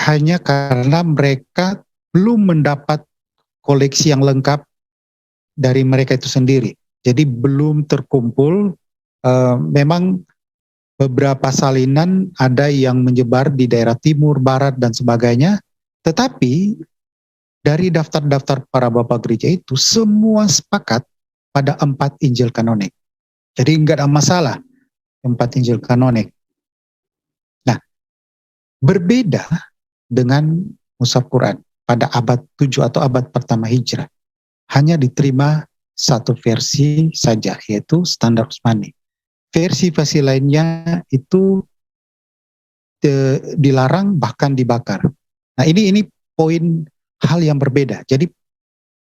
hanya karena mereka belum mendapat koleksi yang lengkap dari mereka itu sendiri. Jadi belum terkumpul, memang beberapa salinan ada yang menyebar di daerah timur, barat, dan sebagainya. Tetapi dari daftar-daftar para bapak gereja itu semua sepakat pada 4 Injil kanonik. Jadi nggak ada masalah 4 Injil kanonik. Nah, berbeda dengan mushaf Quran pada abad 7 atau abad pertama Hijrah. Hanya diterima satu versi saja, yaitu standar Utsmani. Versi-versi lainnya itu dilarang bahkan dibakar. Nah ini poin hal yang berbeda. Jadi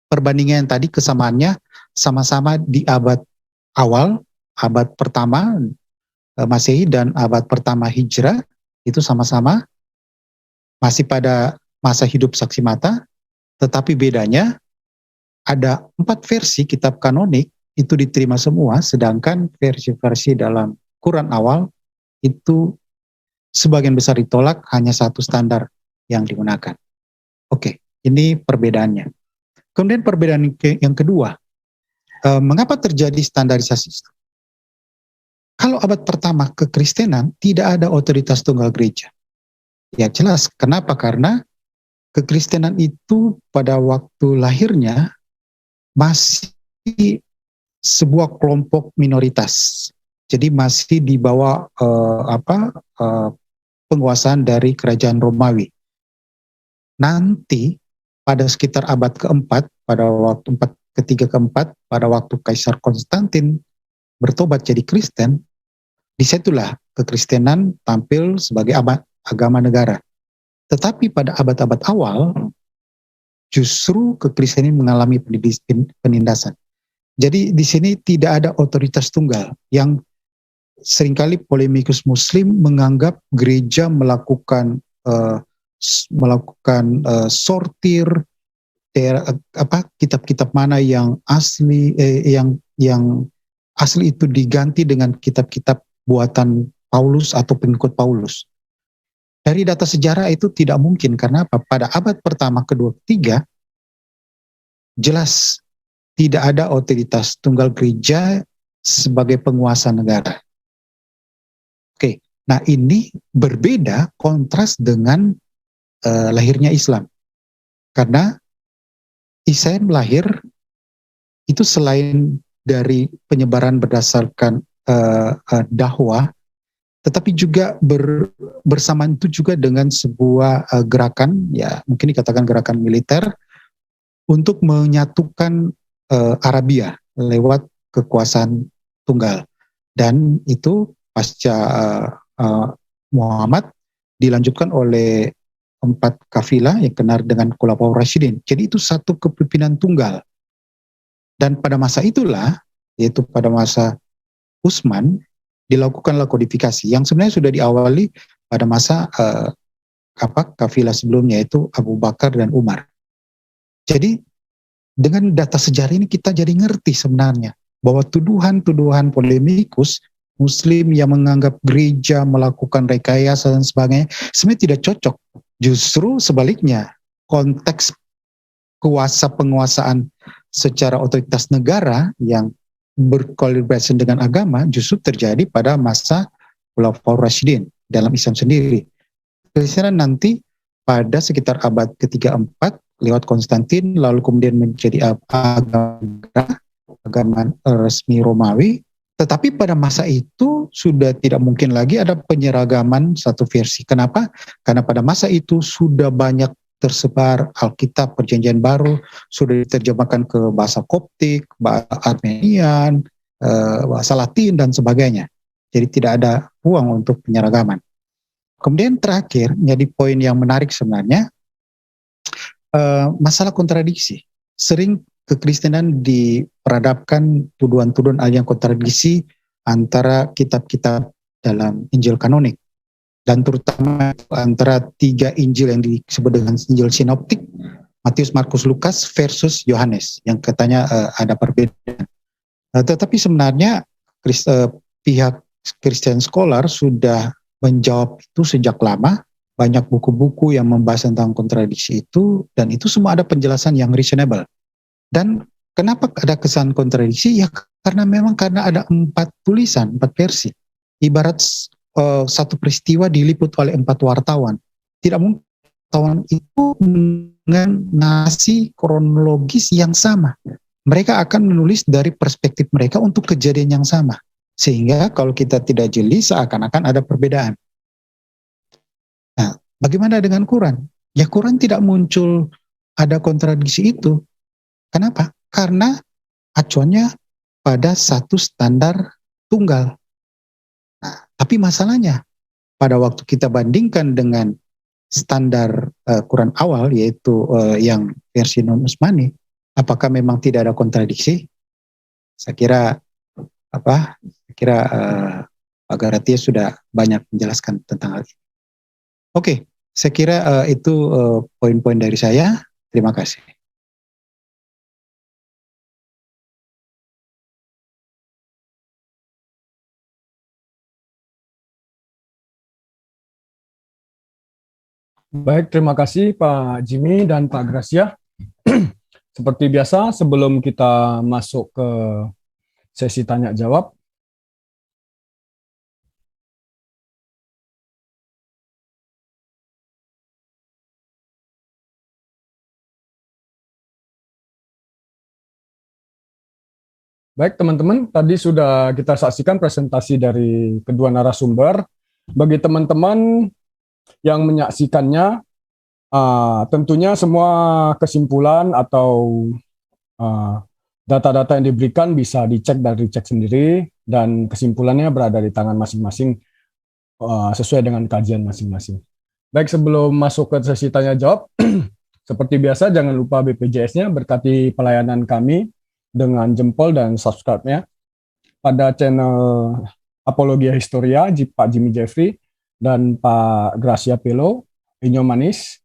perbandingan yang tadi kesamaannya sama-sama di abad awal, abad pertama Masehi dan abad pertama Hijrah itu sama-sama masih pada masa hidup saksi mata, tetapi bedanya ada 4 versi kitab kanonik itu diterima semua, sedangkan versi-versi dalam Quran awal itu sebagian besar ditolak, hanya satu standar yang digunakan. Oke, ini perbedaannya. Kemudian perbedaan yang kedua, mengapa terjadi standarisasi? Kalau abad pertama kekristenan tidak ada otoritas tunggal gereja. Ya jelas, kenapa? Karena kekristenan itu pada waktu lahirnya masih sebuah kelompok minoritas, jadi masih di bawah penguasaan dari kerajaan Romawi. Nanti pada sekitar abad keempat, pada waktu ketiga keempat, pada waktu Kaisar Konstantin bertobat jadi Kristen, disitulah kekristenan tampil sebagai agama negara. Tetapi pada abad-abad awal, justru kekristenan mengalami penindasan. Jadi di sini tidak ada otoritas tunggal yang seringkali polemikus Muslim menganggap gereja melakukan sortir kitab-kitab mana yang asli, yang asli itu diganti dengan kitab-kitab buatan Paulus atau pengikut Paulus. Dari data sejarah itu tidak mungkin, karena apa? Pada abad pertama, kedua, ketiga jelas tidak ada otoritas tunggal gereja sebagai penguasa negara. Oke, nah ini berbeda kontras dengan lahirnya Islam. Karena Isa lahir itu selain dari penyebaran berdasarkan dakwah, tetapi juga bersamaan itu juga dengan sebuah gerakan, ya mungkin dikatakan gerakan militer untuk menyatukan Arabia lewat kekuasaan tunggal. Dan itu pasca Muhammad dilanjutkan oleh 4 kafilah yang kenal dengan Khulafaur Rasyidin. Jadi itu satu kepemimpinan tunggal. Dan pada masa itulah, yaitu pada masa Utsman, dilakukanlah kodifikasi yang sebenarnya sudah diawali pada masa kafilah sebelumnya, yaitu Abu Bakar dan Umar. Jadi dengan data sejarah ini kita jadi ngerti sebenarnya bahwa tuduhan-tuduhan polemikus Muslim yang menganggap gereja melakukan rekayasa dan sebagainya sebenarnya tidak cocok. Justru sebaliknya, konteks kuasa penguasaan secara otoritas negara yang berkolaborasi dengan agama justru terjadi pada masa Khulafaur Rasyidin dalam Islam sendiri. Kristenan nanti pada sekitar abad ke-3-4 lewat Konstantin, lalu kemudian menjadi agama resmi Romawi, Tetapi pada masa itu sudah tidak mungkin lagi ada penyeragaman satu versi. Kenapa? Karena pada masa itu sudah banyak tersebar Alkitab Perjanjian Baru, sudah diterjemahkan ke bahasa Koptik, bahasa Armenian, bahasa Latin, dan sebagainya. Jadi tidak ada ruang untuk penyeragaman. Kemudian terakhir, jadi poin yang menarik sebenarnya, masalah kontradiksi. Sering kekristenan diperadapkan tuduhan-tuduhan yang kontradiksi antara kitab-kitab dalam Injil kanonik, dan terutama antara 3 Injil yang disebut dengan Injil sinoptik, Matius, Markus, Lukas versus Yohanes, yang katanya ada perbedaan. Tetapi sebenarnya pihak Christian Scholar sudah menjawab itu sejak lama. Banyak buku-buku yang membahas tentang kontradiksi itu, dan itu semua ada penjelasan yang reasonable. Dan kenapa ada kesan kontradiksi? Ya karena ada 4 tulisan, 4 versi. Ibarat satu peristiwa diliput oleh 4 wartawan. Tidak mungkin wartawan itu dengan ngasih kronologis yang sama. Mereka akan menulis dari perspektif mereka untuk kejadian yang sama. Sehingga kalau kita tidak jeli, seakan-akan ada perbedaan. Nah, bagaimana dengan Quran? Ya Quran tidak muncul ada kontradiksi itu. Kenapa? Karena acuannya pada satu standar tunggal. Nah, tapi masalahnya pada waktu kita bandingkan dengan standar Quran awal, yaitu yang versi non-Utsmani, apakah memang tidak ada kontradiksi? Saya kira Pak Garatia sudah banyak menjelaskan tentang hal ini. Oke, saya kira itu poin-poin dari saya. Terima kasih. Baik, terima kasih Pak Jimmy dan Pak Gracia. Seperti biasa, sebelum kita masuk ke sesi tanya jawab, baik teman-teman, tadi sudah kita saksikan presentasi dari kedua narasumber. Bagi teman-teman yang menyaksikannya, tentunya semua kesimpulan atau data-data yang diberikan bisa dicek dari cek sendiri, dan kesimpulannya berada di tangan masing-masing sesuai dengan kajian masing-masing. Baik, sebelum masuk ke sesi tanya jawab, seperti biasa jangan lupa BPJS-nya berkati pelayanan kami dengan jempol dan subscribe-nya pada channel Apologia Historia, Pak Jimmy Jeffrey dan Pak Gracia Pelo, Inyo Manis,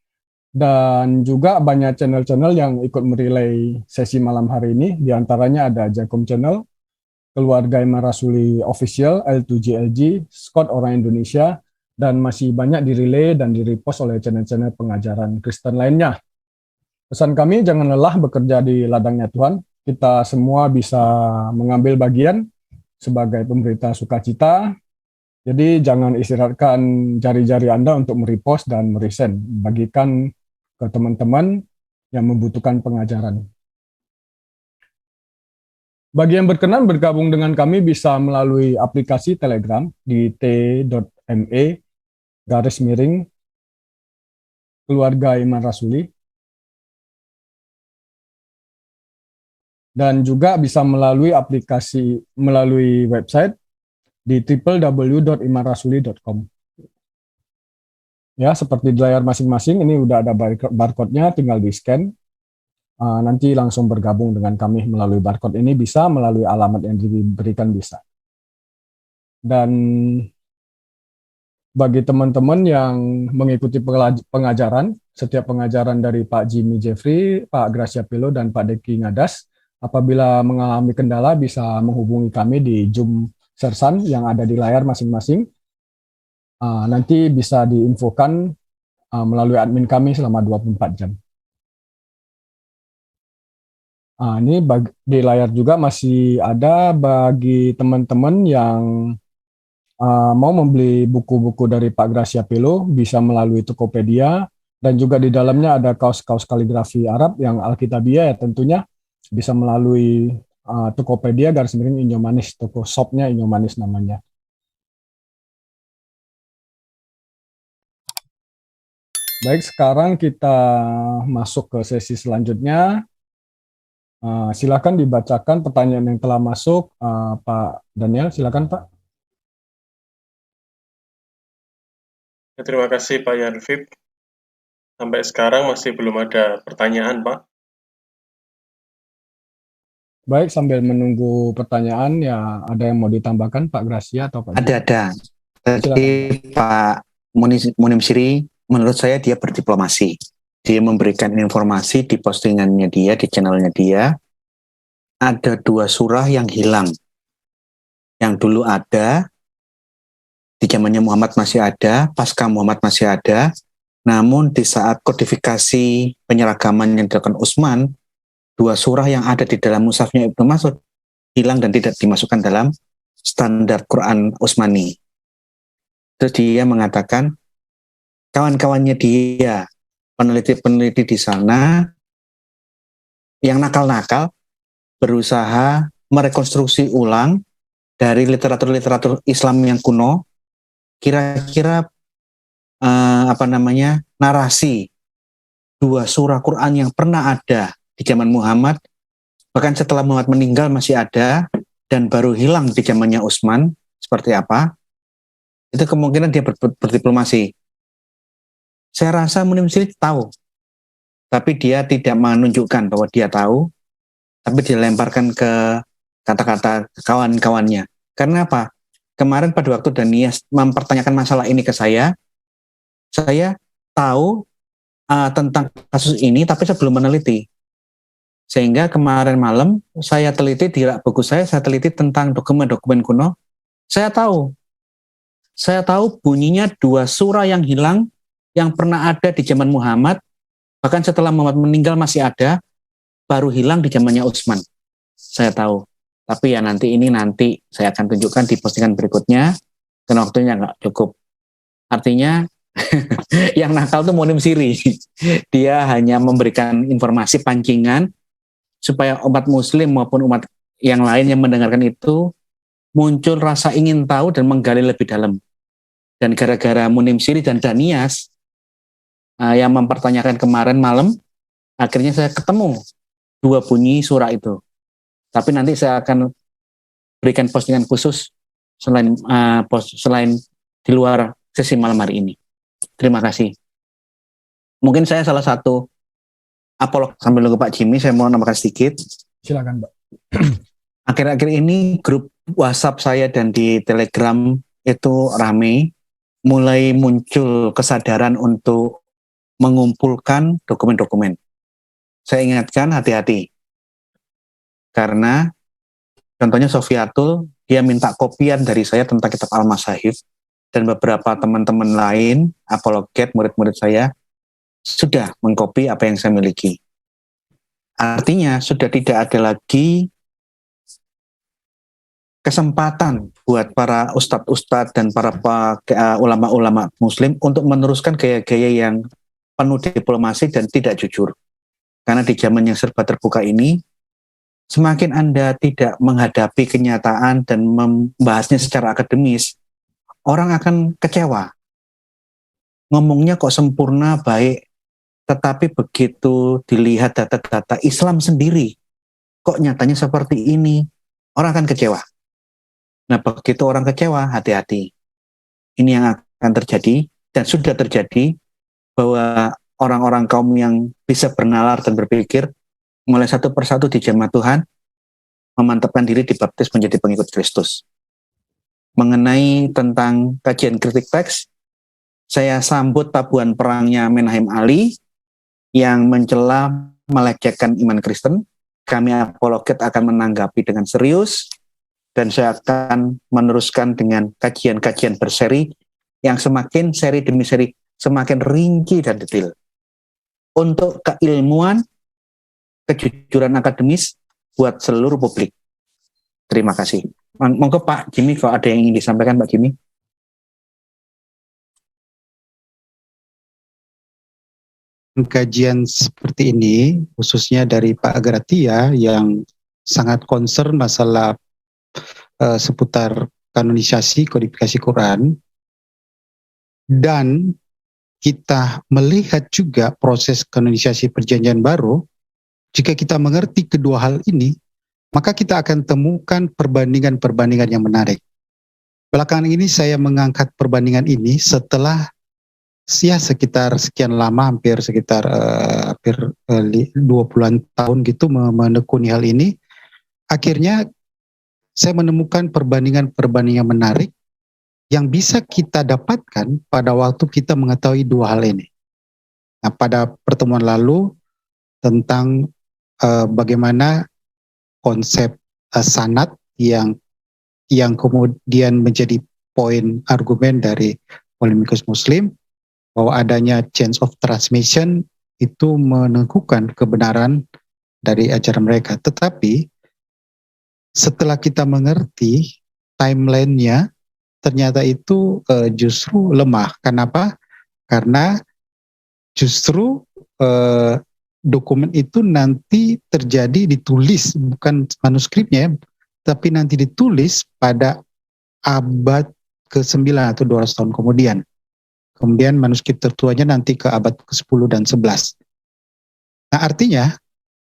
dan juga banyak channel-channel yang ikut merelay sesi malam hari ini. Di antaranya ada Jakom Channel, Keluarga Iman Rasuli Official, L2JLG, Scott Orang Indonesia, dan masih banyak direlay dan direpost oleh channel-channel pengajaran Kristen lainnya. Pesan kami, jangan lelah bekerja di ladangnya Tuhan. Kita semua bisa mengambil bagian sebagai pemberita sukacita. Jadi jangan istirahatkan jari-jari Anda untuk merepost dan meresend. Bagikan ke teman-teman yang membutuhkan pengajaran. Bagi yang berkenan bergabung dengan kami bisa melalui aplikasi Telegram di t.me/Keluarga Iman Rasuli. Dan juga bisa melalui website di www.imanrasuli.com. Ya, seperti di layar masing-masing, ini udah ada barcode-nya, tinggal di-scan. Nanti langsung bergabung dengan kami melalui barcode ini, bisa melalui alamat yang diberikan bisa. Dan bagi teman-teman yang mengikuti pengajaran, setiap pengajaran dari Pak Jimmy Jeffrey, Pak Gracia Pelo, dan Pak Deki Ngadas, apabila mengalami kendala bisa menghubungi kami di Zoom Sersan yang ada di layar masing-masing. Nanti bisa diinfokan melalui admin kami selama 24 jam. Ini di layar juga masih ada bagi teman-teman yang mau membeli buku-buku dari Pak Gracia Pelo, bisa melalui Tokopedia, dan juga di dalamnya ada kaos-kaos kaligrafi Arab yang Alkitabiah ya tentunya, bisa melalui Tokopedia garis miring Inyomanis, toko shopnya Inyomanis namanya. Baik, sekarang kita masuk ke sesi selanjutnya. Silakan dibacakan pertanyaan yang telah masuk. Pak Daniel, silakan Pak. Ya, terima kasih Pak Yanfib. Sampai sekarang masih belum ada pertanyaan, Pak. Baik, sambil menunggu pertanyaan, ya ada yang mau ditambahkan Pak Gracia atau Pak? Ada. Tadi Pak Munim Siri, menurut saya dia berdiplomasi. Dia memberikan informasi di postingannya dia, di channelnya dia. Ada 2 surah yang hilang. Yang dulu ada, di zamannya Muhammad masih ada, pasca Muhammad masih ada. Namun di saat kodifikasi penyeragaman yang dilakukan Utsman, 2 surah yang ada di dalam mushafnya Ibnu Mas'ud hilang dan tidak dimasukkan dalam standar Quran Utsmani. Terus dia mengatakan, kawan-kawannya dia, peneliti-peneliti di sana, yang nakal-nakal, berusaha merekonstruksi ulang dari literatur-literatur Islam yang kuno, kira-kira narasi 2 surah Quran yang pernah ada di zaman Muhammad, bahkan setelah Muhammad meninggal masih ada, dan baru hilang di zamannya Utsman, seperti apa? Itu kemungkinan dia berdiplomasi. Saya rasa Munim Siri tahu, tapi dia tidak menunjukkan bahwa dia tahu, tapi dilemparkan ke kata-kata kawan-kawannya. Karena apa? Kemarin pada waktu Danias mempertanyakan masalah ini ke saya tahu tentang kasus ini, tapi saya belum meneliti. Sehingga kemarin malam saya teliti di rak buku saya teliti tentang dokumen-dokumen kuno. Saya tahu bunyinya 2 surah yang hilang, yang pernah ada di zaman Muhammad, bahkan setelah Muhammad meninggal masih ada, baru hilang di zamannya Utsman. Saya tahu. Tapi ya nanti saya akan tunjukkan di postingan berikutnya, karena waktunya nggak cukup. Artinya, yang nakal itu Munim Siri. Dia hanya memberikan informasi pancingan, supaya umat muslim maupun umat yang lain yang mendengarkan itu muncul rasa ingin tahu dan menggali lebih dalam. Dan gara-gara Munim Siri dan Danias yang mempertanyakan kemarin malam, akhirnya saya ketemu 2 bunyi surah itu. Tapi nanti saya akan berikan postingan khusus selain di luar sesi malam hari ini. Terima kasih. Mungkin saya salah satu apolog, sambil nunggu Pak Jimmy, saya mau nambahkan sedikit. Silakan, Pak. Akhir-akhir ini grup WhatsApp saya dan di Telegram itu ramai, mulai muncul kesadaran untuk mengumpulkan dokumen-dokumen. Saya ingatkan hati-hati. Karena contohnya Sofiatul, dia minta kopian dari saya tentang kitab Al-Masahif, dan beberapa teman-teman lain, apologet, murid-murid saya, sudah mengkopi apa yang saya miliki. Artinya sudah tidak ada lagi kesempatan buat para ustadz-ustadz dan para ulama-ulama muslim untuk meneruskan gaya-gaya yang penuh diplomasi dan tidak jujur. Karena di zaman yang serba terbuka ini, semakin Anda tidak menghadapi kenyataan dan membahasnya secara akademis, orang akan kecewa. Ngomongnya kok sempurna, baik, tetapi begitu dilihat data-data Islam sendiri, kok nyatanya seperti ini, orang akan kecewa. Nah, begitu orang kecewa, hati-hati. Ini yang akan terjadi, dan sudah terjadi, bahwa orang-orang kaum yang bisa bernalar dan berpikir, mulai satu persatu di jemaat Tuhan, memantapkan diri dibaptis menjadi pengikut Kristus. Mengenai tentang kajian kritik teks, saya sambut tabuhan perangnya Menahem Ali, yang mencela melecehkan iman Kristen. Kami apologet akan menanggapi dengan serius, dan saya akan meneruskan dengan kajian-kajian berseri yang semakin seri demi seri, semakin rinci dan detail. Untuk keilmuan, kejujuran akademis buat seluruh publik. Terima kasih. Monggo Pak Jimmy, kalau ada yang ingin disampaikan Pak Jimmy. Kajian seperti ini, khususnya dari Pak Gratia yang sangat concern masalah seputar kanonisasi, kodifikasi Quran, dan kita melihat juga proses kanonisasi perjanjian baru. Jika kita mengerti kedua hal ini, maka kita akan temukan perbandingan-perbandingan yang menarik. Belakangan ini saya mengangkat perbandingan ini setelah sekitar sekian lama, hampir 20-an tahun gitu menekuni hal ini. Akhirnya saya menemukan perbandingan-perbandingan menarik yang bisa kita dapatkan pada waktu kita mengetahui dua hal ini. Nah, pada pertemuan lalu tentang bagaimana konsep sanad yang kemudian menjadi poin argumen dari polemikus Muslim, bahwa adanya chain of transmission itu meneguhkan kebenaran dari ajaran mereka. Tetapi setelah kita mengerti timeline-nya, ternyata itu justru lemah. Kenapa? Karena justru dokumen itu nanti ditulis, bukan manuskripnya, tapi nanti ditulis pada abad ke-9 atau 200 tahun kemudian. Kemudian manuskrip tertuanya nanti ke abad ke-10 dan 11. Nah, artinya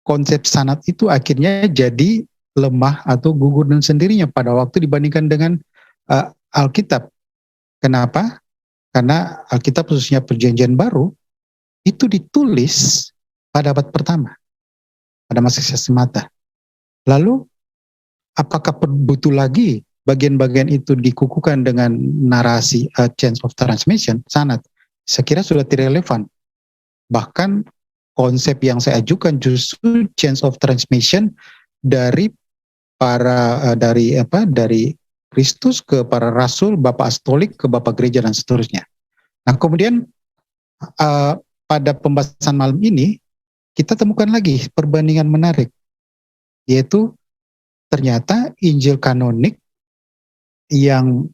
konsep sanad itu akhirnya jadi lemah atau gugur dengan sendirinya pada waktu dibandingkan dengan Alkitab. Kenapa? Karena Alkitab khususnya Perjanjian Baru itu ditulis pada abad pertama, pada masa semata. Lalu apakah butuh lagi bagian-bagian itu dikukuhkan dengan narasi chain of transmission, sanad? Saya kira sudah tidak relevan. Bahkan konsep yang saya ajukan justru chain of transmission dari dari Kristus ke para rasul, Bapak Apostolik ke Bapak Gereja dan seterusnya. Nah, kemudian pada pembahasan malam ini kita temukan lagi perbandingan menarik, yaitu ternyata Injil kanonik yang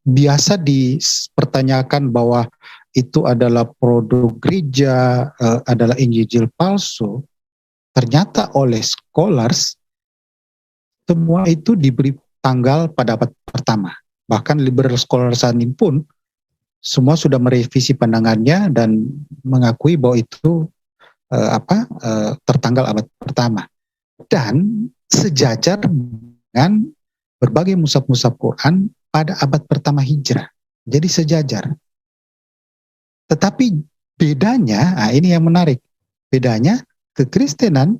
biasa dipertanyakan bahwa itu adalah produk gereja, adalah Injil palsu, ternyata oleh scholars semua itu diberi tanggal pada abad pertama. Bahkan liberal scholars saat ini pun semua sudah merevisi pandangannya dan mengakui bahwa itu tertanggal abad pertama. Dan sejajar dengan berbagai mushaf-mushaf Quran pada abad pertama Hijrah. Jadi sejajar. Tetapi bedanya, ini yang menarik. Bedanya, kekristenan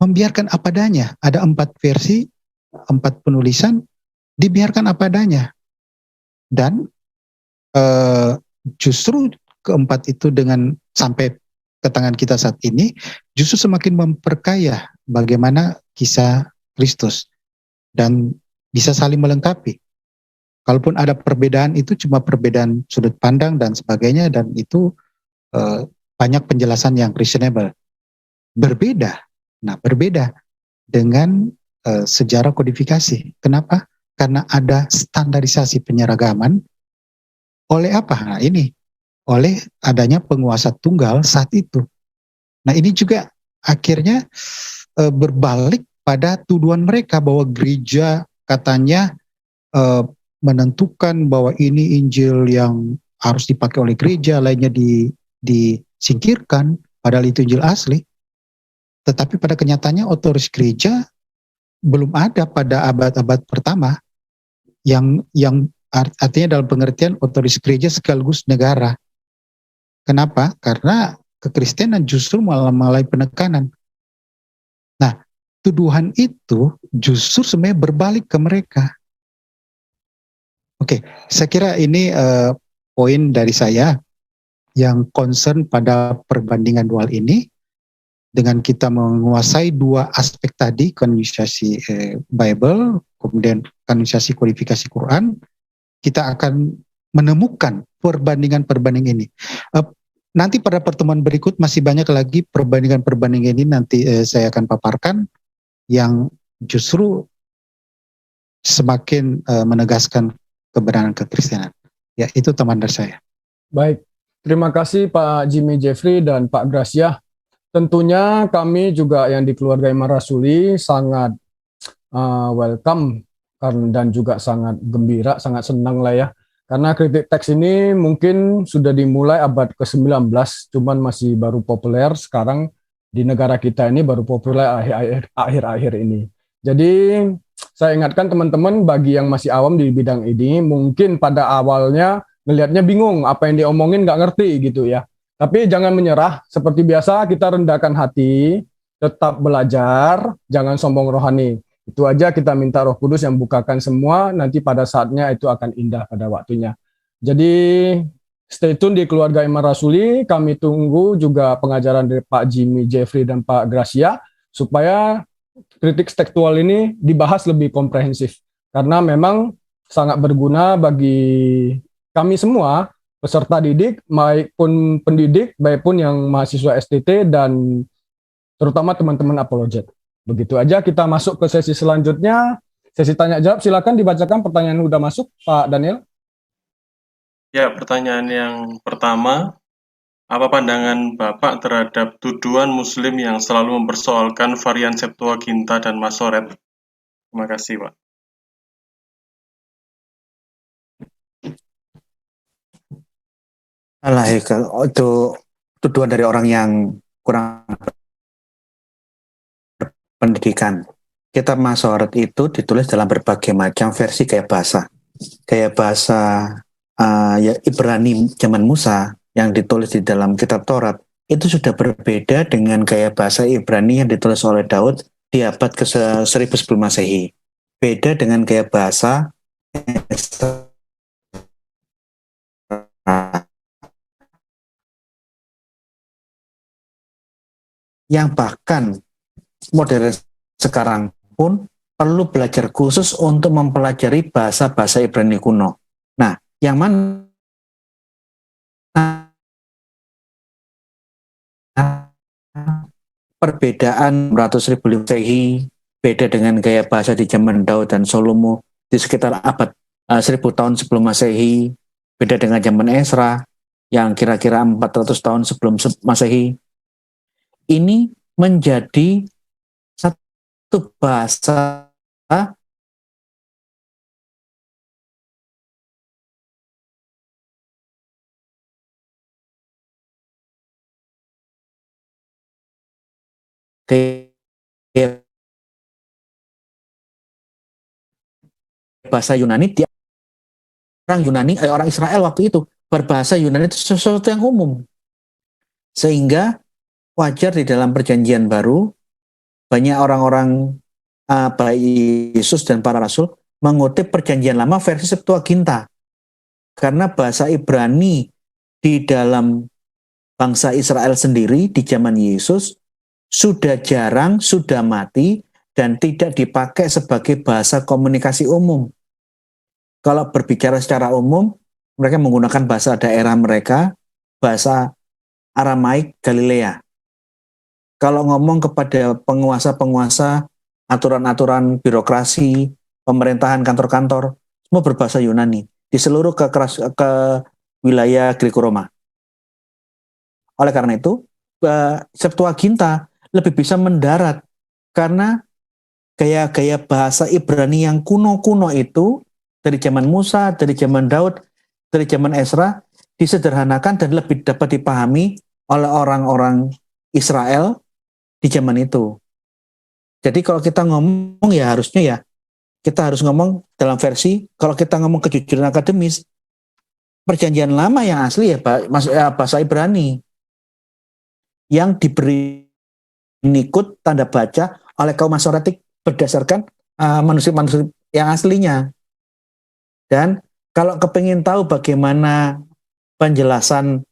membiarkan apa adanya. Ada 4 versi, 4 penulisan, dibiarkan apa adanya. Dan justru keempat itu dengan sampai ke tangan kita saat ini, justru semakin memperkaya bagaimana kisah Kristus. Dan bisa saling melengkapi. Kalaupun ada perbedaan, itu cuma perbedaan sudut pandang dan sebagainya, dan itu banyak penjelasan yang reasonable. Berbeda dengan sejarah kodifikasi. Kenapa? Karena ada standarisasi penyeragaman. Oleh apa? Nah, ini oleh adanya penguasa tunggal saat itu. Nah, ini juga akhirnya berbalik pada tuduhan mereka bahwa gereja katanya menentukan bahwa ini Injil yang harus dipakai oleh gereja, lainnya disingkirkan, padahal itu Injil asli. Tetapi pada kenyataannya otoritas gereja belum ada pada abad-abad pertama yang artinya dalam pengertian otoritas gereja sekaligus negara. Kenapa? Karena kekristenan justru mulai penekanan. Nah, tuduhan itu justru sebenarnya berbalik ke mereka. Oke, saya kira ini poin dari saya yang concern pada perbandingan dual ini. Dengan kita menguasai dua aspek tadi, kanonisasi Bible, kemudian kanonisasi kodifikasi Quran, kita akan menemukan perbandingan-perbandingan ini. Nanti pada pertemuan berikut masih banyak lagi perbandingan-perbandingan ini nanti saya akan paparkan yang justru semakin menegaskan kebenaran kekristenan. Ya, itu teman dari saya. Baik, terima kasih Pak Jimmy Jeffrey dan Pak Gracia tentunya kami juga yang di keluarga Imam Rasuli sangat welcome dan juga sangat gembira, sangat senang lah ya. Karena kritik teks ini mungkin sudah dimulai abad ke-19, cuman masih baru populer sekarang di negara kita ini, baru populer akhir-akhir ini. Jadi saya ingatkan teman-teman bagi yang masih awam di bidang ini, mungkin pada awalnya ngelihatnya bingung, apa yang diomongin nggak ngerti gitu ya. Tapi jangan menyerah, seperti biasa kita rendahkan hati, tetap belajar, jangan sombong rohani. Itu aja kita minta Roh Kudus yang bukakan semua, nanti pada saatnya itu akan indah pada waktunya. Jadi stay tune di keluarga Imam Rasuli, kami tunggu juga pengajaran dari Pak Jimmy Jeffrey dan Pak Gracia, supaya kritik tekstual ini dibahas lebih komprehensif. Karena memang sangat berguna bagi kami semua, peserta didik, baik pun pendidik, baik pun yang mahasiswa STT, dan terutama teman-teman apologet. Begitu aja, kita masuk ke sesi selanjutnya. Sesi tanya jawab, silakan dibacakan pertanyaan yang udah masuk, Pak Daniel. Ya, pertanyaan yang pertama, apa pandangan Bapak terhadap tuduhan Muslim yang selalu mempersoalkan varian Septuaginta dan Masoret? Terima kasih, Pak. Alah, itu tuduhan dari orang yang kurang pendidikan. Kitab Masoret itu ditulis dalam berbagai macam versi gaya bahasa. Gaya bahasa ya Ibrani zaman Musa yang ditulis di dalam kitab Taurat itu sudah berbeda dengan gaya bahasa Ibrani yang ditulis oleh Daud di abad ke-1000 sebelum Masehi. Beda dengan gaya bahasa yang bahkan modern sekarang pun perlu belajar khusus untuk mempelajari bahasa-bahasa Ibrani kuno. Nah, yang mana perbedaan ratus ribu Masehi beda dengan gaya bahasa di zaman Daud dan Salomo di sekitar abad 1000 tahun sebelum Masehi, beda dengan zaman Ezra yang kira-kira 400 tahun sebelum Masehi. Ini menjadi satu bahasa bahasa Yunani, orang Yunani, orang Israel waktu itu berbahasa Yunani itu sesuatu yang umum, sehingga wajar di dalam perjanjian baru banyak orang-orang baik Yesus dan para rasul mengutip perjanjian lama versi Septuaginta, karena bahasa Ibrani di dalam bangsa Israel sendiri di zaman Yesus sudah jarang, sudah mati, dan tidak dipakai sebagai bahasa komunikasi umum. Kalau berbicara secara umum, mereka menggunakan bahasa daerah mereka, bahasa Aramaik Galilea. Kalau ngomong kepada penguasa-penguasa, aturan-aturan birokrasi, pemerintahan kantor-kantor, semua berbahasa Yunani di seluruh ke wilayah Greko-Roma. Oleh karena itu, Septuaginta lebih bisa mendarat karena gaya-gaya bahasa Ibrani yang kuno-kuno itu dari zaman Musa, dari zaman Daud, dari zaman Ezra disederhanakan dan lebih dapat dipahami oleh orang-orang Israel di zaman itu. Jadi kalau kita ngomong ya harusnya ya kita harus ngomong dalam versi, kalau kita ngomong kejujuran akademis, perjanjian lama yang asli ya bahasa Ibrani yang diberi nikut tanda baca oleh kaum Masoretik berdasarkan manuskrip-manuskrip yang aslinya. Dan kalau kepingin tahu bagaimana penjelasan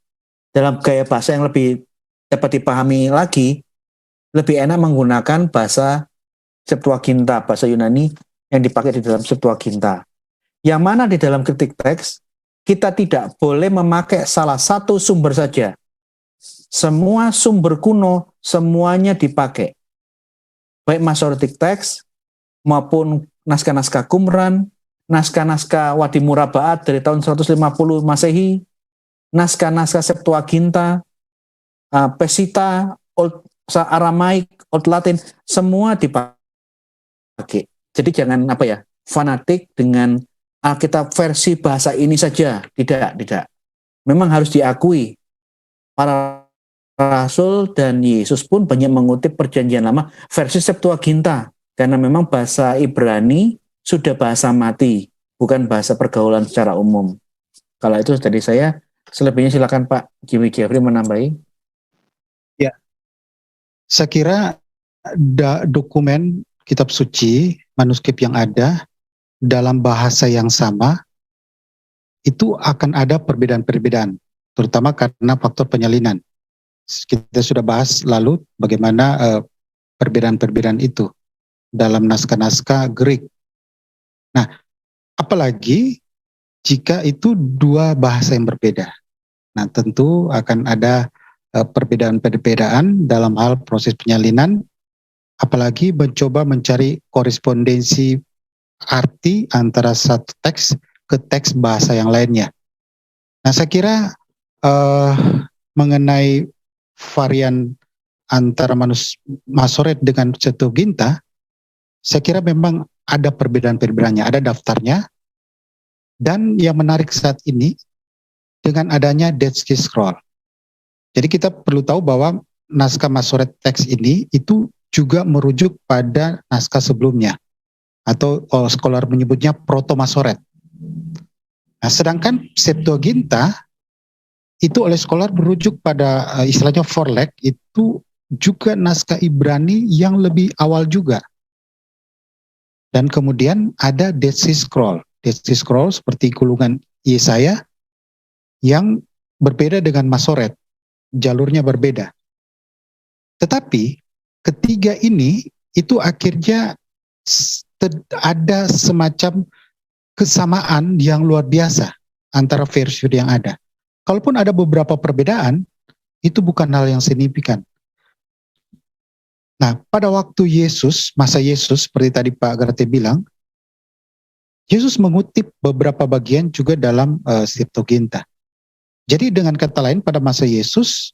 dalam gaya bahasa yang lebih dapat dipahami lagi, lebih enak menggunakan bahasa Septuaginta, bahasa Yunani yang dipakai di dalam Septuaginta. Yang mana di dalam kritik teks, kita tidak boleh memakai salah satu sumber saja. Semua sumber kuno, semuanya dipakai. Baik Masoretic Text, maupun naskah-naskah Qumran, naskah-naskah Wadi Murabaat dari tahun 150 Masehi, naskah-naskah Septuaginta, Pesita, bahasa Aramaik, Old Latin, semua dipakai. Jadi jangan fanatik dengan Alkitab versi bahasa ini saja. Tidak. Memang harus diakui para Rasul dan Yesus pun banyak mengutip Perjanjian Lama versi Septuaginta karena memang bahasa Ibrani sudah bahasa mati, bukan bahasa pergaulan secara umum. Kalau itu dari saya, selebihnya silakan Pak Jimmy Jeffrey menambahi. Ya, saya kira dokumen kitab suci, manuskrip yang ada dalam bahasa yang sama itu akan ada perbedaan-perbedaan, terutama karena faktor penyalinan. Kita sudah bahas lalu bagaimana perbedaan-perbedaan itu dalam naskah-naskah Greek. Nah, apalagi jika itu dua bahasa yang berbeda. Nah, tentu akan ada perbedaan-perbedaan dalam hal proses penyalinan, apalagi mencoba mencari korespondensi arti antara satu teks ke teks bahasa yang lainnya. Nah, saya kira mengenai varian antara Masoret dengan Septuaginta, saya kira memang ada perbedaan-perbedaannya, ada daftarnya. Dan yang menarik saat ini dengan adanya Dead Sea Scroll. Jadi kita perlu tahu bahwa naskah Masoret teks ini itu juga merujuk pada naskah sebelumnya, atau scholar menyebutnya Proto Masoret. Nah, sedangkan Septuaginta itu oleh scholar merujuk pada istilahnya Forlek, itu juga naskah Ibrani yang lebih awal juga. Dan kemudian ada Dead Sea Scroll. Dead Sea Scroll seperti gulungan Yesaya yang berbeda dengan Masoret, jalurnya berbeda. Tetapi ketiga ini itu akhirnya ada semacam kesamaan yang luar biasa antara versi yang ada. Kalaupun ada beberapa perbedaan, itu bukan hal yang signifikan. Nah, pada waktu Yesus, masa Yesus, seperti tadi Pak Grate bilang, Yesus mengutip beberapa bagian juga dalam Septuaginta. Jadi dengan kata lain, pada masa Yesus,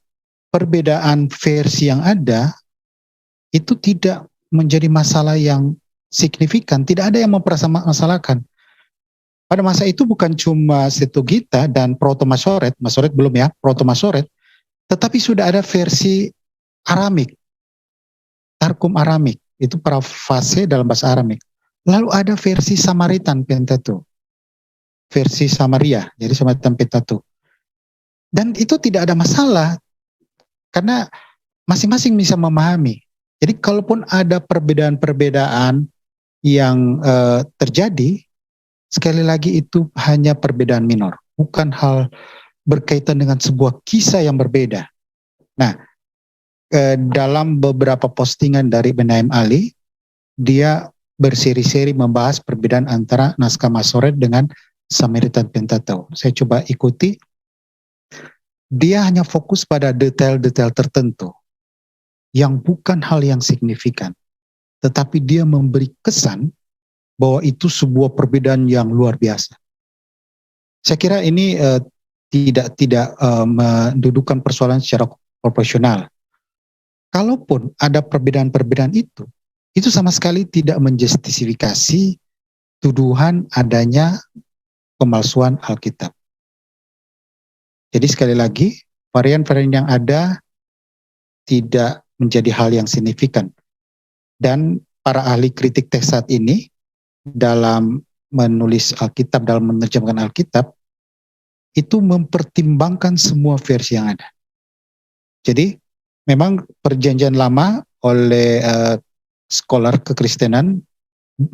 perbedaan versi yang ada, itu tidak menjadi masalah yang signifikan, tidak ada yang mempermasalahkan. Pada masa itu bukan cuma Septuaginta dan Proto Masoret belum ya, Proto Masoret, tetapi sudah ada versi Aramik, Targum Aramik, itu parafrase dalam bahasa Aramik. Lalu ada versi Samaritan Pentateuch, versi Samaria, jadi Samaritan Pentateuch. Dan itu tidak ada masalah, karena masing-masing bisa memahami. Jadi kalaupun ada perbedaan-perbedaan yang terjadi, sekali lagi itu hanya perbedaan minor, bukan hal berkaitan dengan sebuah kisah yang berbeda. Nah, dalam beberapa postingan dari Menahem Ali, dia berseri-seri membahas perbedaan antara naskah Masoret dengan Samaritan Pentateuch. Saya coba ikuti. Dia hanya fokus pada detail-detail tertentu yang bukan hal yang signifikan, tetapi dia memberi kesan bahwa itu sebuah perbedaan yang luar biasa. Saya kira ini tidak mendudukan persoalan secara proporsional. Kalaupun ada perbedaan-perbedaan itu sama sekali tidak menjustifikasi tuduhan adanya pemalsuan Alkitab. Jadi sekali lagi, varian-varian yang ada tidak menjadi hal yang signifikan. Dan para ahli kritik teks saat ini dalam menulis Alkitab, dalam menerjemahkan Alkitab, itu mempertimbangkan semua versi yang ada. Jadi memang Perjanjian Lama oleh scholar kekristenan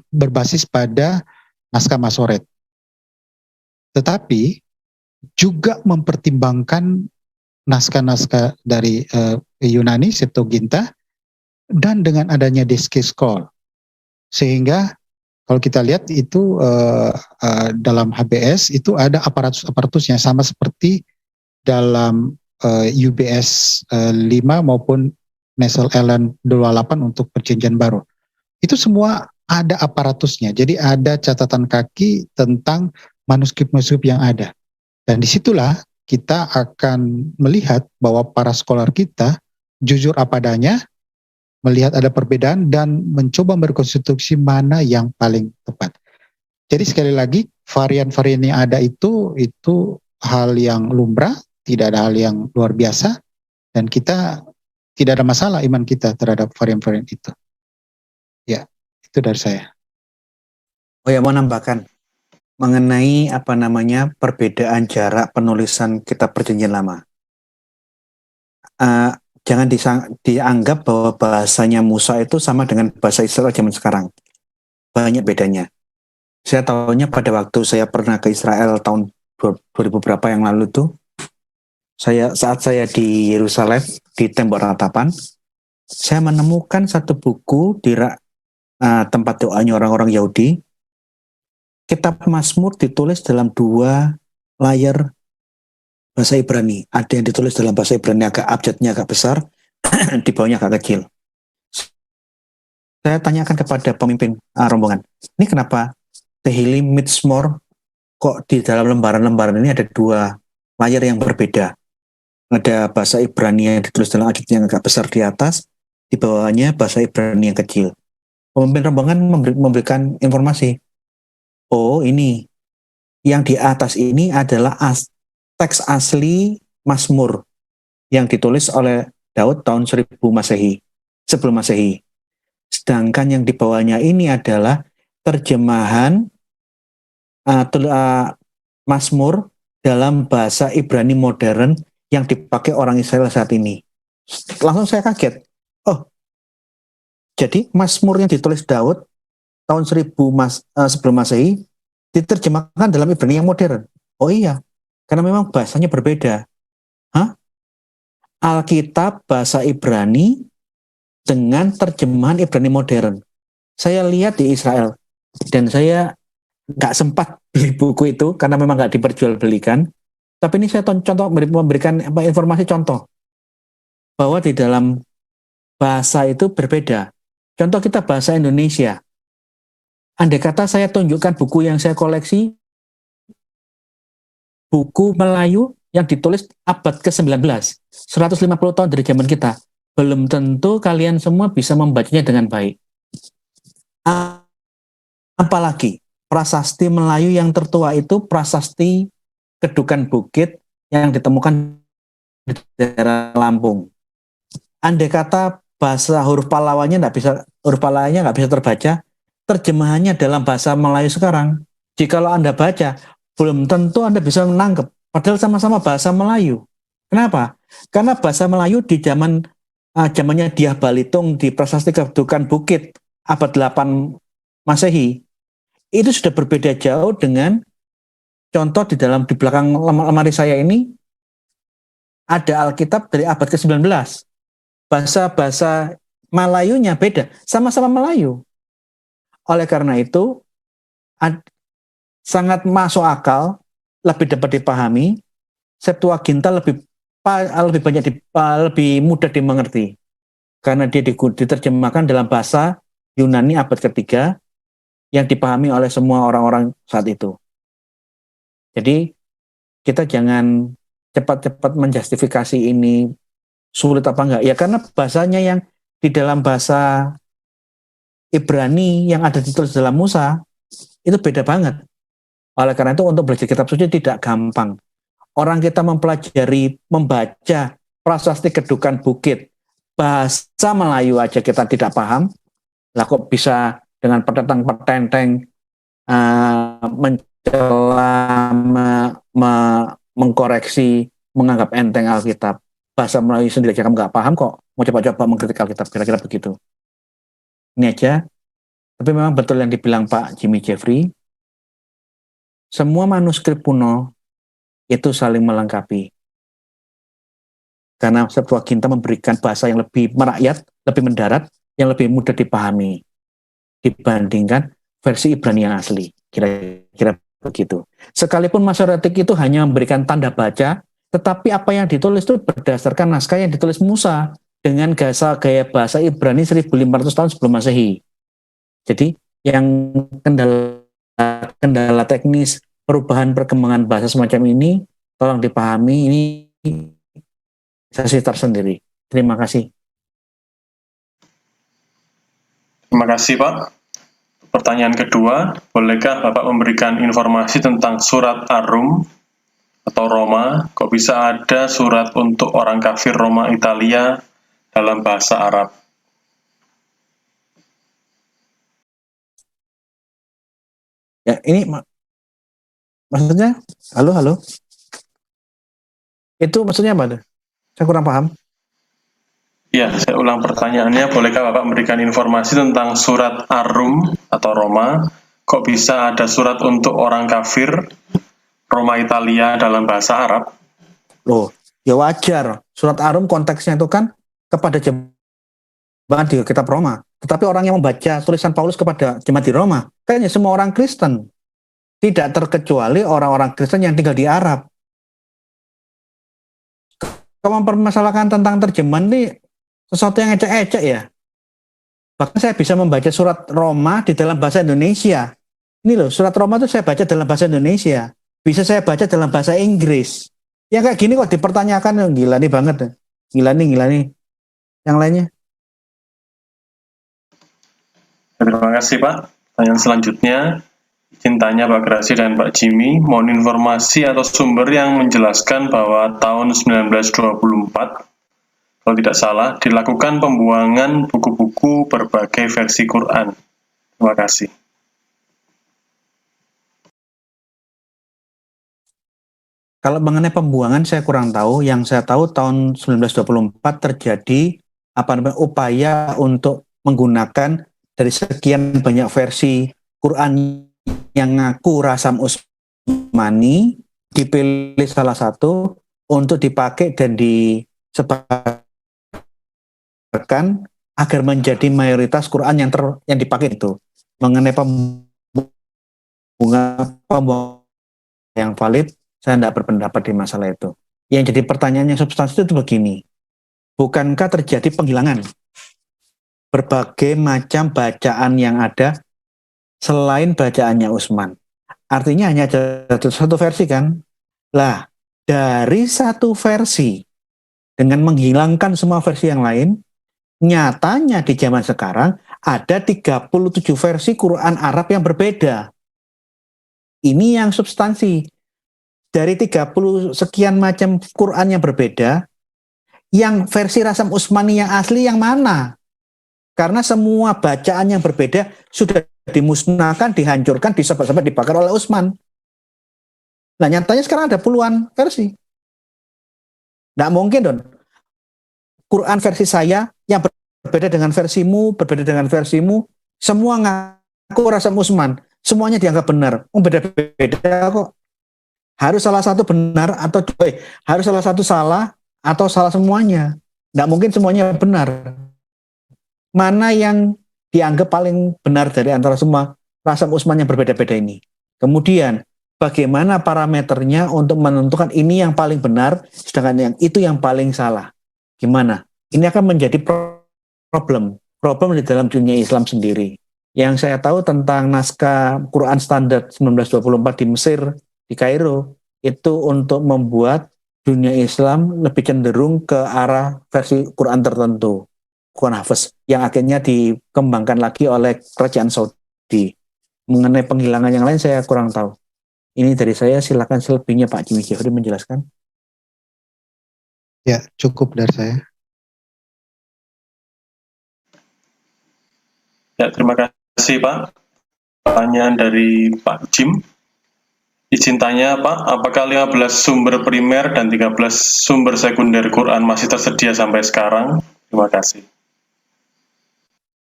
berbasis pada naskah Masoret. Tetapi juga mempertimbangkan naskah-naskah dari Yunani, Septuaginta, dan dengan adanya Dead Sea Scroll. Sehingga kalau kita lihat itu dalam HBS itu ada aparatus-aparatusnya sama seperti dalam UBS 5 maupun Nestle Allen 28 untuk Perjanjian Baru. Itu semua ada aparatusnya. Jadi ada catatan kaki tentang manuskrip-manuskrip yang ada. Dan disitulah kita akan melihat bahwa para scholar kita jujur apa adanya, melihat ada perbedaan dan mencoba merekonstruksi mana yang paling tepat. Jadi sekali lagi, varian-varian yang ada itu hal yang lumrah, tidak ada hal yang luar biasa, dan kita tidak ada masalah iman kita terhadap varian-varian itu. Ya, itu dari saya. Oh ya, mau nambahkan mengenai perbedaan jarak penulisan kitab Perjanjian Lama. Jangan dianggap bahwa bahasanya Musa itu sama dengan bahasa Israel zaman sekarang. Banyak bedanya. Saya tahunya pada waktu saya pernah ke Israel tahun 2000 berapa yang lalu tuh, saat saya di Yerusalem di Tembok Ratapan, saya menemukan satu buku di tempat doanya orang-orang Yahudi. Kitab Mazmur ditulis dalam 2 layar bahasa Ibrani. Ada yang ditulis dalam bahasa Ibrani agak abjadnya agak besar, di bawahnya agak kecil. Saya tanyakan kepada pemimpin rombongan, ini kenapa Tehillim Mizmor kok di dalam lembaran-lembaran ini ada 2 layar yang berbeda? Ada bahasa Ibrani yang ditulis dalam abjad yang agak besar di atas, di bawahnya bahasa Ibrani yang kecil. Pemimpin rombongan memberikan informasi, oh ini, yang di atas ini adalah teks asli Mazmur yang ditulis oleh Daud tahun 1000 Masehi, sebelum Masehi. Sedangkan yang di bawahnya ini adalah terjemahan Mazmur dalam bahasa Ibrani modern yang dipakai orang Israel saat ini. Langsung saya kaget. Oh, jadi Mazmur yang ditulis Daud tahun 1000 sebelum Masehi diterjemahkan dalam Ibrani yang modern. Oh iya, karena memang bahasanya berbeda. Alkitab bahasa Ibrani dengan terjemahan Ibrani modern. Saya lihat di Israel dan saya nggak sempat beli buku itu karena memang nggak diperjualbelikan. Tapi ini saya contoh memberikan informasi contoh bahwa di dalam bahasa itu berbeda. Contoh kita bahasa Indonesia. Andai kata saya tunjukkan buku yang saya koleksi, buku Melayu yang ditulis abad ke-19, 150 tahun dari zaman kita, belum tentu kalian semua bisa membacanya dengan baik. Apalagi prasasti Melayu yang tertua itu prasasti Kedukan Bukit yang ditemukan di daerah Lampung. Andai kata bahasa huruf Palawanya nggak bisa terbaca, terjemahannya dalam bahasa Melayu sekarang, jikalau Anda baca, belum tentu Anda bisa menangkap. Padahal sama-sama bahasa Melayu. Kenapa? Karena bahasa Melayu di zamannya Dyah Balitung di prasasti Kedukan Bukit abad 8 Masehi itu sudah berbeda jauh dengan contoh di belakang lemari saya ini ada Alkitab dari abad ke-19. Bahasa Melayunya beda, sama-sama Melayu. Oleh karena itu sangat masuk akal, lebih dapat dipahami, Septuaginta lebih mudah dimengerti karena dia diterjemahkan dalam bahasa Yunani abad ketiga yang dipahami oleh semua orang-orang saat itu. Jadi kita jangan cepat-cepat menjustifikasi ini sulit apa enggak. Ya karena bahasanya yang di dalam bahasa Ibrani yang ada ditulis dalam Musa itu beda banget. Oleh karena itu untuk belajar kitab suci tidak gampang. Orang kita membaca prasasti Kedukan Bukit, bahasa Melayu aja kita tidak paham, lah kok bisa dengan petentang-petenteng mencela, mengkoreksi, menganggap enteng Alkitab. Bahasa Melayu sendiri aja kamu nggak paham kok, mau coba-coba mengkritik Alkitab, kira-kira begitu. Ini aja. Tapi memang betul yang dibilang Pak Jimmy Jeffrey, semua manuskrip kuno itu saling melengkapi. Karena Septuaginta memberikan bahasa yang lebih merakyat, lebih mendarat, yang lebih mudah dipahami dibandingkan versi Ibrani yang asli. Kira-kira begitu. Sekalipun masyarakat itu hanya memberikan tanda baca, tetapi apa yang ditulis itu berdasarkan naskah yang ditulis Musa dengan gaya bahasa Ibrani 1500 tahun sebelum Masehi. Jadi yang kendala teknis perubahan perkembangan bahasa semacam ini tolong dipahami, ini sesi tersendiri. Terima kasih. Terima kasih, Pak. Pertanyaan kedua, bolehkah Bapak memberikan informasi tentang surat Ar-Rum atau Roma? Kok bisa ada surat untuk orang kafir Roma Italia dalam bahasa Arab? Ya, ini maksudnya, halo? Itu maksudnya apa tuh? Saya kurang paham. Ya, saya ulang pertanyaannya, bolehkah Bapak memberikan informasi tentang surat Ar-Rum atau Roma? Kok bisa ada surat untuk orang kafir Roma Italia dalam bahasa Arab? Loh, ya wajar. Surat Ar-Rum konteksnya itu kan kepada jemaat di kitab Roma. Tetapi orang yang membaca tulisan Paulus kepada jemaat di Roma, kayaknya semua orang Kristen. Tidak terkecuali orang-orang Kristen yang tinggal di Arab. Kalau mempermasalahkan tentang terjemahan ini sesuatu yang ecek-ecek ya. Bahkan saya bisa membaca surat Roma di dalam bahasa Indonesia. Ini loh, surat Roma itu saya baca dalam bahasa Indonesia. Bisa saya baca dalam bahasa Inggris. Yang kayak gini kok dipertanyakan, gila nih banget. Gila nih. Yang lainnya. Terima kasih, Pak. Pertanyaan selanjutnya, izin tanya Pak Grasi dan Pak Jimmy, mohon informasi atau sumber yang menjelaskan bahwa tahun 1924, kalau tidak salah, dilakukan pembuangan buku-buku berbagai versi Quran. Terima kasih. Kalau mengenai pembuangan saya kurang tahu. Yang saya tahu tahun 1924 terjadi upaya untuk menggunakan dari sekian banyak versi Quran yang ngaku Rasam Utsmani, dipilih salah satu untuk dipakai dan disebarkan agar menjadi mayoritas Quran yang dipakai itu. Mengenai pembuangan yang valid, saya tidak berpendapat di masalah itu. Yang jadi pertanyaan yang substansi itu begini, bukankah terjadi penghilangan berbagai macam bacaan yang ada selain bacaannya Utsman? Artinya hanya ada satu versi kan? Lah, dari satu versi dengan menghilangkan semua versi yang lain, nyatanya di zaman sekarang ada 37 versi Quran Arab yang berbeda. Ini yang substansi. Dari 30 sekian macam Quran yang berbeda, yang versi Rasam Utsmani yang asli yang mana? Karena semua bacaan yang berbeda sudah dimusnahkan, dihancurkan, disebar-sebar, dibakar oleh Utsman. Nah, nyatanya sekarang ada puluhan versi. Nggak mungkin dong. Quran versi saya yang berbeda dengan versimu, semua ngaku Rasam Utsman. Semuanya dianggap benar. Beda-beda kok. Harus salah satu benar atau harus salah satu salah atau salah semuanya. Nggak mungkin semuanya benar. Mana yang dianggap paling benar dari antara semua Rasam Utsman yang berbeda-beda ini? Kemudian, bagaimana parameternya untuk menentukan ini yang paling benar, sedangkan yang itu yang paling salah? Gimana? Ini akan menjadi problem di dalam dunia Islam sendiri. Yang saya tahu tentang naskah Quran standar 1924 di Mesir, di Kairo, itu untuk membuat dunia Islam lebih cenderung ke arah versi Quran tertentu, Quran Hafiz, yang akhirnya dikembangkan lagi oleh kerajaan Saudi. Mengenai penghilangan yang lain saya kurang tahu. Ini dari saya, silakan selebihnya Pak Jimmy Jeffrey menjelaskan. Ya, cukup dari saya. Ya, terima kasih Pak. Pertanyaan dari Pak Jim. Izin tanya Pak, apakah 15 sumber primer dan 13 sumber sekunder Quran masih tersedia sampai sekarang? Terima kasih.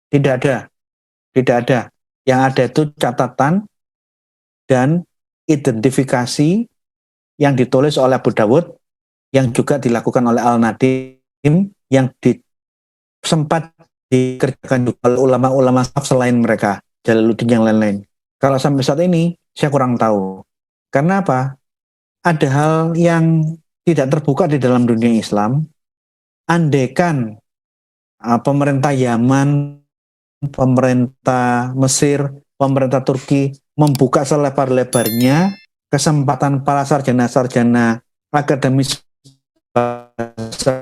Tidak ada. Yang ada itu catatan dan identifikasi yang ditulis oleh Abu Dawud, yang juga dilakukan oleh Al-Nadim, yang sempat dikerjakan oleh ulama-ulama selain mereka, Jalaluddin yang lain-lain. Kalau sampai saat ini, saya kurang tahu. Karena apa? Ada hal yang tidak terbuka di dalam dunia Islam. Andaikan pemerintah Yaman, pemerintah Mesir, pemerintah Turki membuka selebar-lebarnya kesempatan para sarjana-sarjana akademis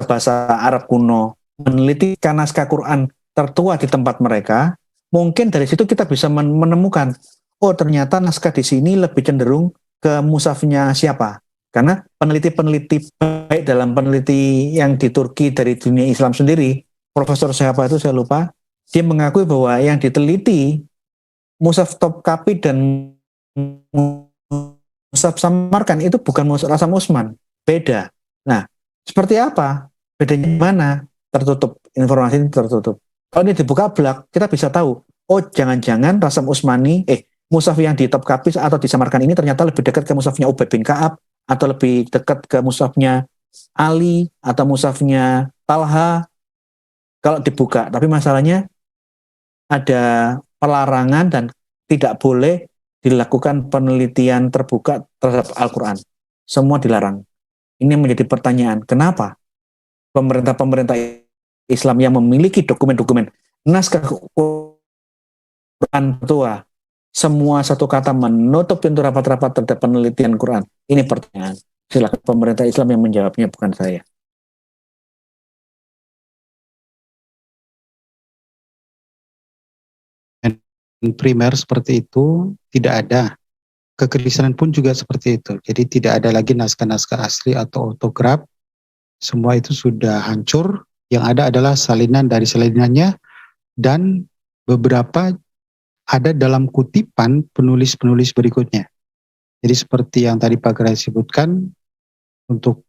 bahasa Arab kuno meneliti naskah Quran tertua di tempat mereka, mungkin dari situ kita bisa menemukan, oh ternyata naskah di sini lebih cenderung ke mushafnya siapa. Karena peneliti-peneliti baik dalam peneliti yang di Turki dari dunia Islam sendiri, Profesor siapa itu saya lupa, dia mengakui bahwa yang diteliti mushaf Topkapi dan mushaf Samarkand itu bukan mushaf Rasam Utsman, beda. Nah, seperti apa? Bedanya mana? Tertutup, informasi ini tertutup. Kalau ini dibuka blak, kita bisa tahu, oh jangan-jangan Rasam Utsmani, mushaf yang di Topkapi atau di Samarkand ini ternyata lebih dekat ke mushafnya Ubay bin Ka'ab, atau lebih dekat ke mushafnya Ali, atau mushafnya Talha, kalau dibuka. Tapi masalahnya ada pelarangan dan tidak boleh dilakukan penelitian terbuka terhadap Al-Quran. Semua dilarang. Ini menjadi pertanyaan, kenapa pemerintah-pemerintah Islam yang memiliki dokumen-dokumen naskah Quran tua, semua satu kata menutup pintu rapat-rapat terhadap penelitian Quran? Ini pertanyaan. Silakan pemerintah Islam yang menjawabnya, bukan saya. Primer seperti itu tidak ada. Kekristenan pun juga seperti itu. Jadi tidak ada lagi naskah-naskah asli atau autograf. Semua itu sudah hancur. Yang ada adalah salinan dari salinannya, dan beberapa ada dalam kutipan penulis-penulis berikutnya. Jadi seperti yang tadi Pak Gerai sebutkan, untuk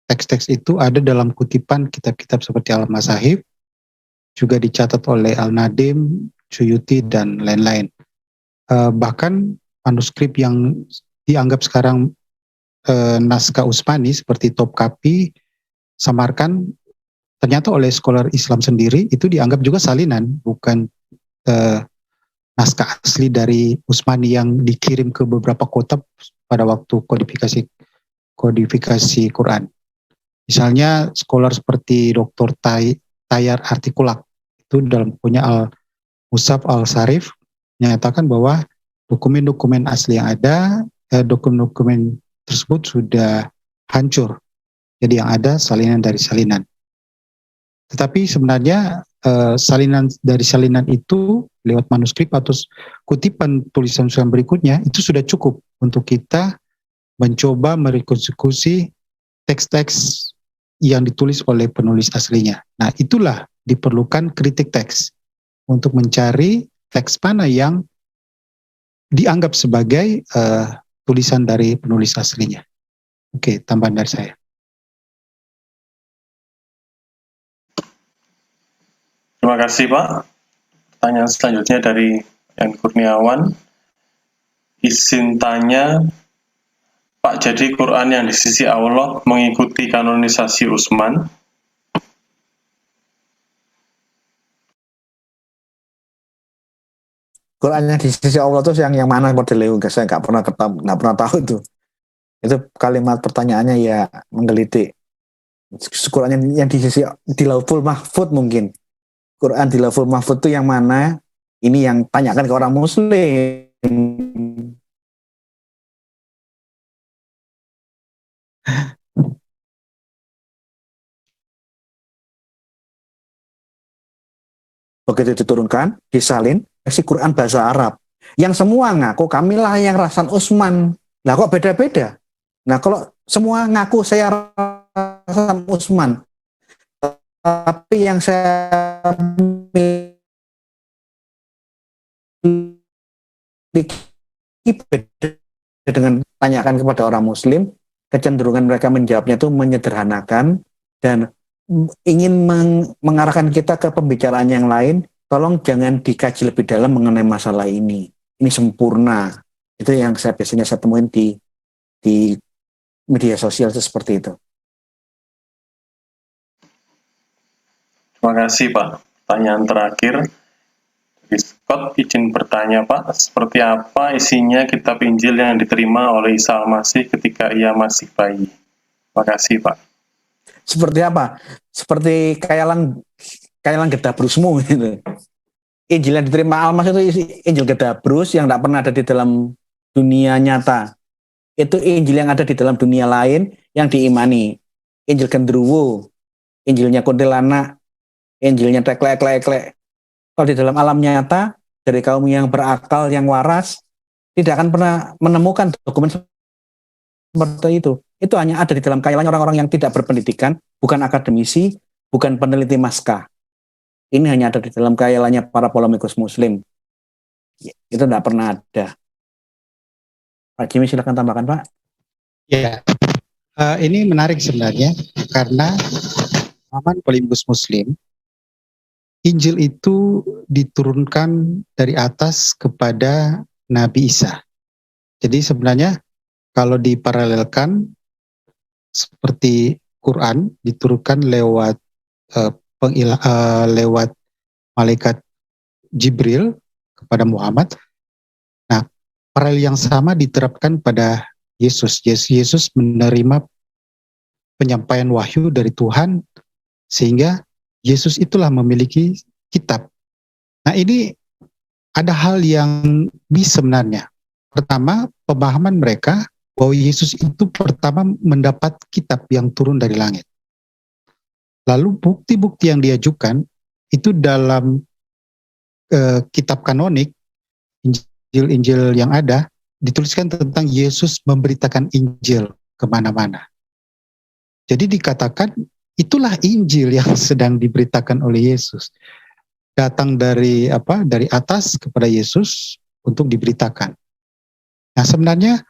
teks-teks itu ada dalam kutipan kitab-kitab seperti Al-Masahif, juga dicatat oleh Al-Nadim, Suyuti, dan lain-lain. Bahkan manuskrip yang dianggap sekarang naskah Utsmani seperti Topkapi, Samarkand, ternyata oleh scholar Islam sendiri itu dianggap juga salinan, bukan naskah asli dari Utsmani yang dikirim ke beberapa kota pada waktu kodifikasi Quran. Misalnya scholar seperti Dr. Tayar Artikulak itu dalam bukunya Al-Mushaf Al-Sarif menyatakan bahwa dokumen-dokumen asli yang ada, dokumen-dokumen tersebut sudah hancur. Jadi yang ada salinan dari salinan. Tetapi sebenarnya salinan dari salinan itu lewat manuskrip atau kutipan tulisan berikutnya itu sudah cukup untuk kita mencoba merekonstruksi teks-teks yang ditulis oleh penulis aslinya. Nah, itulah diperlukan kritik teks untuk mencari teks mana yang dianggap sebagai tulisan dari penulis aslinya. Oke, tambahan dari saya. Terima kasih Pak. Pertanyaan selanjutnya dari Yan Kurniawan. Izin tanya, Pak, jadi Quran yang di sisi Allah mengikuti kanonisasi Utsman? Qurannya di sisi Allah itu yang mana modelnya? Saya nggak pernah tahu itu. Itu kalimat pertanyaannya ya menggelitik. Quran yang di sisi di Lauhul Mahfuz mungkin. Quran di Lauhul Mahfuz itu yang mana? Ini yang tanyakan ke orang Muslim. Begitu diturunkan, disalin, si Quran bahasa Arab. Yang semua ngaku kamilah yang Rasam Utsman. Lah kok beda-beda? Nah kalau semua ngaku saya Rasam Utsman, tapi yang saya miliki beda dengan tanyakan kepada orang Muslim, kecenderungan mereka menjawabnya itu menyederhanakan dan ingin mengarahkan kita ke pembicaraan yang lain. Tolong jangan dikaji lebih dalam mengenai masalah ini. Ini sempurna. Itu yang biasanya saya temuin di media sosial itu seperti itu. Terima kasih Pak. Pertanyaan terakhir. Scott izin bertanya Pak, seperti apa isinya kitab Injil yang diterima oleh Isa Al-Masih ketika ia masih bayi? Terima kasih Pak. Seperti apa? Seperti kayalan Gedabrusmu gitu. Injil yang diterima Al-Masih itu Injil Gedabrus yang tidak pernah ada di dalam dunia nyata. Itu Injil yang ada di dalam dunia lain yang diimani. Injil Gendruwo, Injilnya Kuntilanak, Injilnya klek. Kalau di dalam alam nyata, dari kaum yang berakal, yang waras, tidak akan pernah menemukan dokumen seperti itu. Itu hanya ada di dalam khayalannya orang-orang yang tidak berpendidikan, bukan akademisi, bukan peneliti naskah. Ini hanya ada di dalam khayalannya para polemikus muslim. Itu tidak pernah ada. Pak Jimmy, silakan tambahkan, Pak. Ya, ini menarik sebenarnya karena pemahaman polemikus muslim, Injil itu diturunkan dari atas kepada Nabi Isa. Jadi sebenarnya kalau diparalelkan seperti Quran diturunkan lewat lewat malaikat Jibril kepada Muhammad. Nah, paralel yang sama diterapkan pada Yesus. Yesus menerima penyampaian wahyu dari Tuhan sehingga Yesus itulah memiliki kitab. Nah, ini ada hal yang bisa sebenarnya. Pertama, pemahaman mereka bahwa Yesus itu pertama mendapat kitab yang turun dari langit. Lalu bukti-bukti yang diajukan itu dalam kitab kanonik, Injil-Injil yang ada, dituliskan tentang Yesus memberitakan Injil kemana-mana. Jadi dikatakan itulah Injil yang sedang diberitakan oleh Yesus. Datang dari atas kepada Yesus untuk diberitakan. Nah, sebenarnya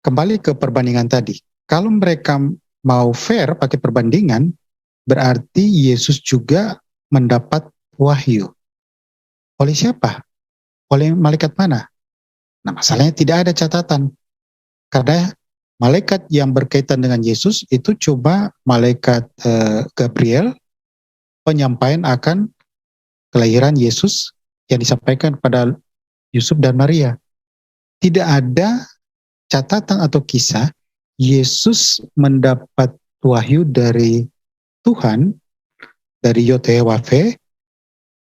kembali ke perbandingan tadi. Kalau mereka mau fair pakai perbandingan, berarti Yesus juga mendapat wahyu. Oleh siapa? Oleh malaikat mana? Nah, masalahnya tidak ada catatan. Karena malaikat yang berkaitan dengan Yesus itu coba malaikat Gabriel, penyampaian akan kelahiran Yesus yang disampaikan kepada Yusuf dan Maria. Tidak ada catatan atau kisah Yesus mendapat wahyu dari Tuhan, dari Yotewave,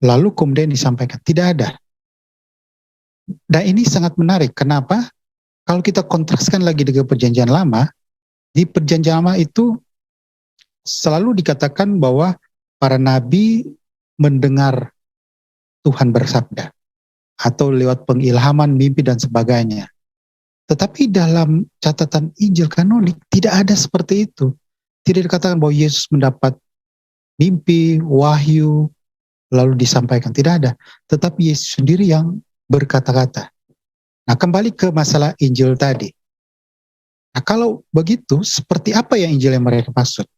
lalu kemudian disampaikan. Tidak ada. Dan ini sangat menarik. Kenapa? Kalau kita kontraskan lagi dengan perjanjian lama, di perjanjian lama itu selalu dikatakan bahwa para nabi mendengar Tuhan bersabda, atau lewat pengilhaman, mimpi, dan sebagainya. Tetapi dalam catatan Injil kanonik, tidak ada seperti itu. Tidak dikatakan bahwa Yesus mendapat mimpi, wahyu, lalu disampaikan. Tidak ada. Tetapi Yesus sendiri yang berkata-kata. Nah, kembali ke masalah Injil tadi. Nah, kalau begitu, seperti apa yang Injil yang mereka maksud?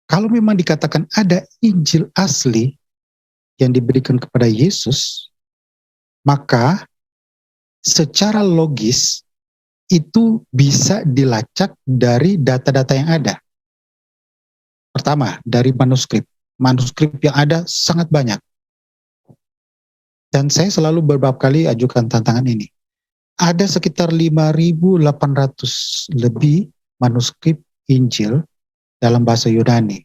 Kalau memang dikatakan ada Injil asli yang diberikan kepada Yesus, maka secara logis itu bisa dilacak dari data-data yang ada. Pertama, dari manuskrip. Manuskrip yang ada sangat banyak. Dan saya selalu beberapa kali ajukan tantangan ini. Ada sekitar 5.800 lebih manuskrip Injil dalam bahasa Yunani.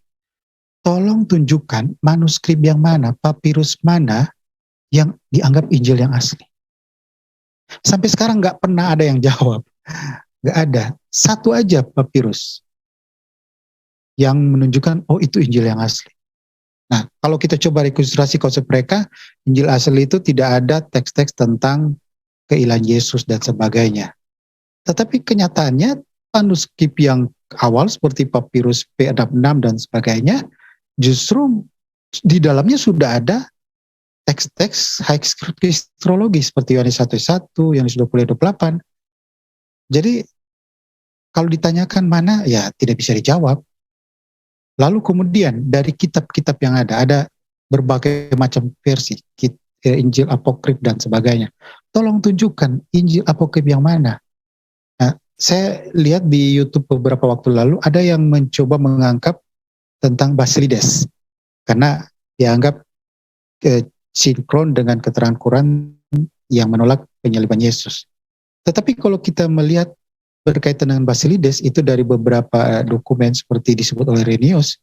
Tolong tunjukkan manuskrip yang mana, papirus mana yang dianggap Injil yang asli. Sampai sekarang nggak pernah ada yang jawab. Nggak ada. Satu aja papirus yang menunjukkan, oh itu Injil yang asli. Nah, kalau kita coba rekonstruksi konsep mereka, Injil asli itu tidak ada teks-teks tentang keilahian Yesus dan sebagainya. Tetapi kenyataannya, manuskrip yang awal seperti papirus P66 dan sebagainya, justru di dalamnya sudah ada teks-teks hexakristologi seperti Yohanes 1:1, Yohanes 20:28. Jadi kalau ditanyakan mana, ya tidak bisa dijawab. Lalu kemudian dari kitab-kitab yang ada berbagai macam versi, Injil apokrif dan sebagainya. Tolong tunjukkan Injil apokrif yang mana. Nah, saya lihat di YouTube beberapa waktu lalu ada yang mencoba mengangkat tentang Basilides karena dianggap sinkron dengan keterangan Quran yang menolak penyaliban Yesus. Tetapi kalau kita melihat berkaitan dengan Basilides itu dari beberapa dokumen seperti disebut oleh Irenaeus,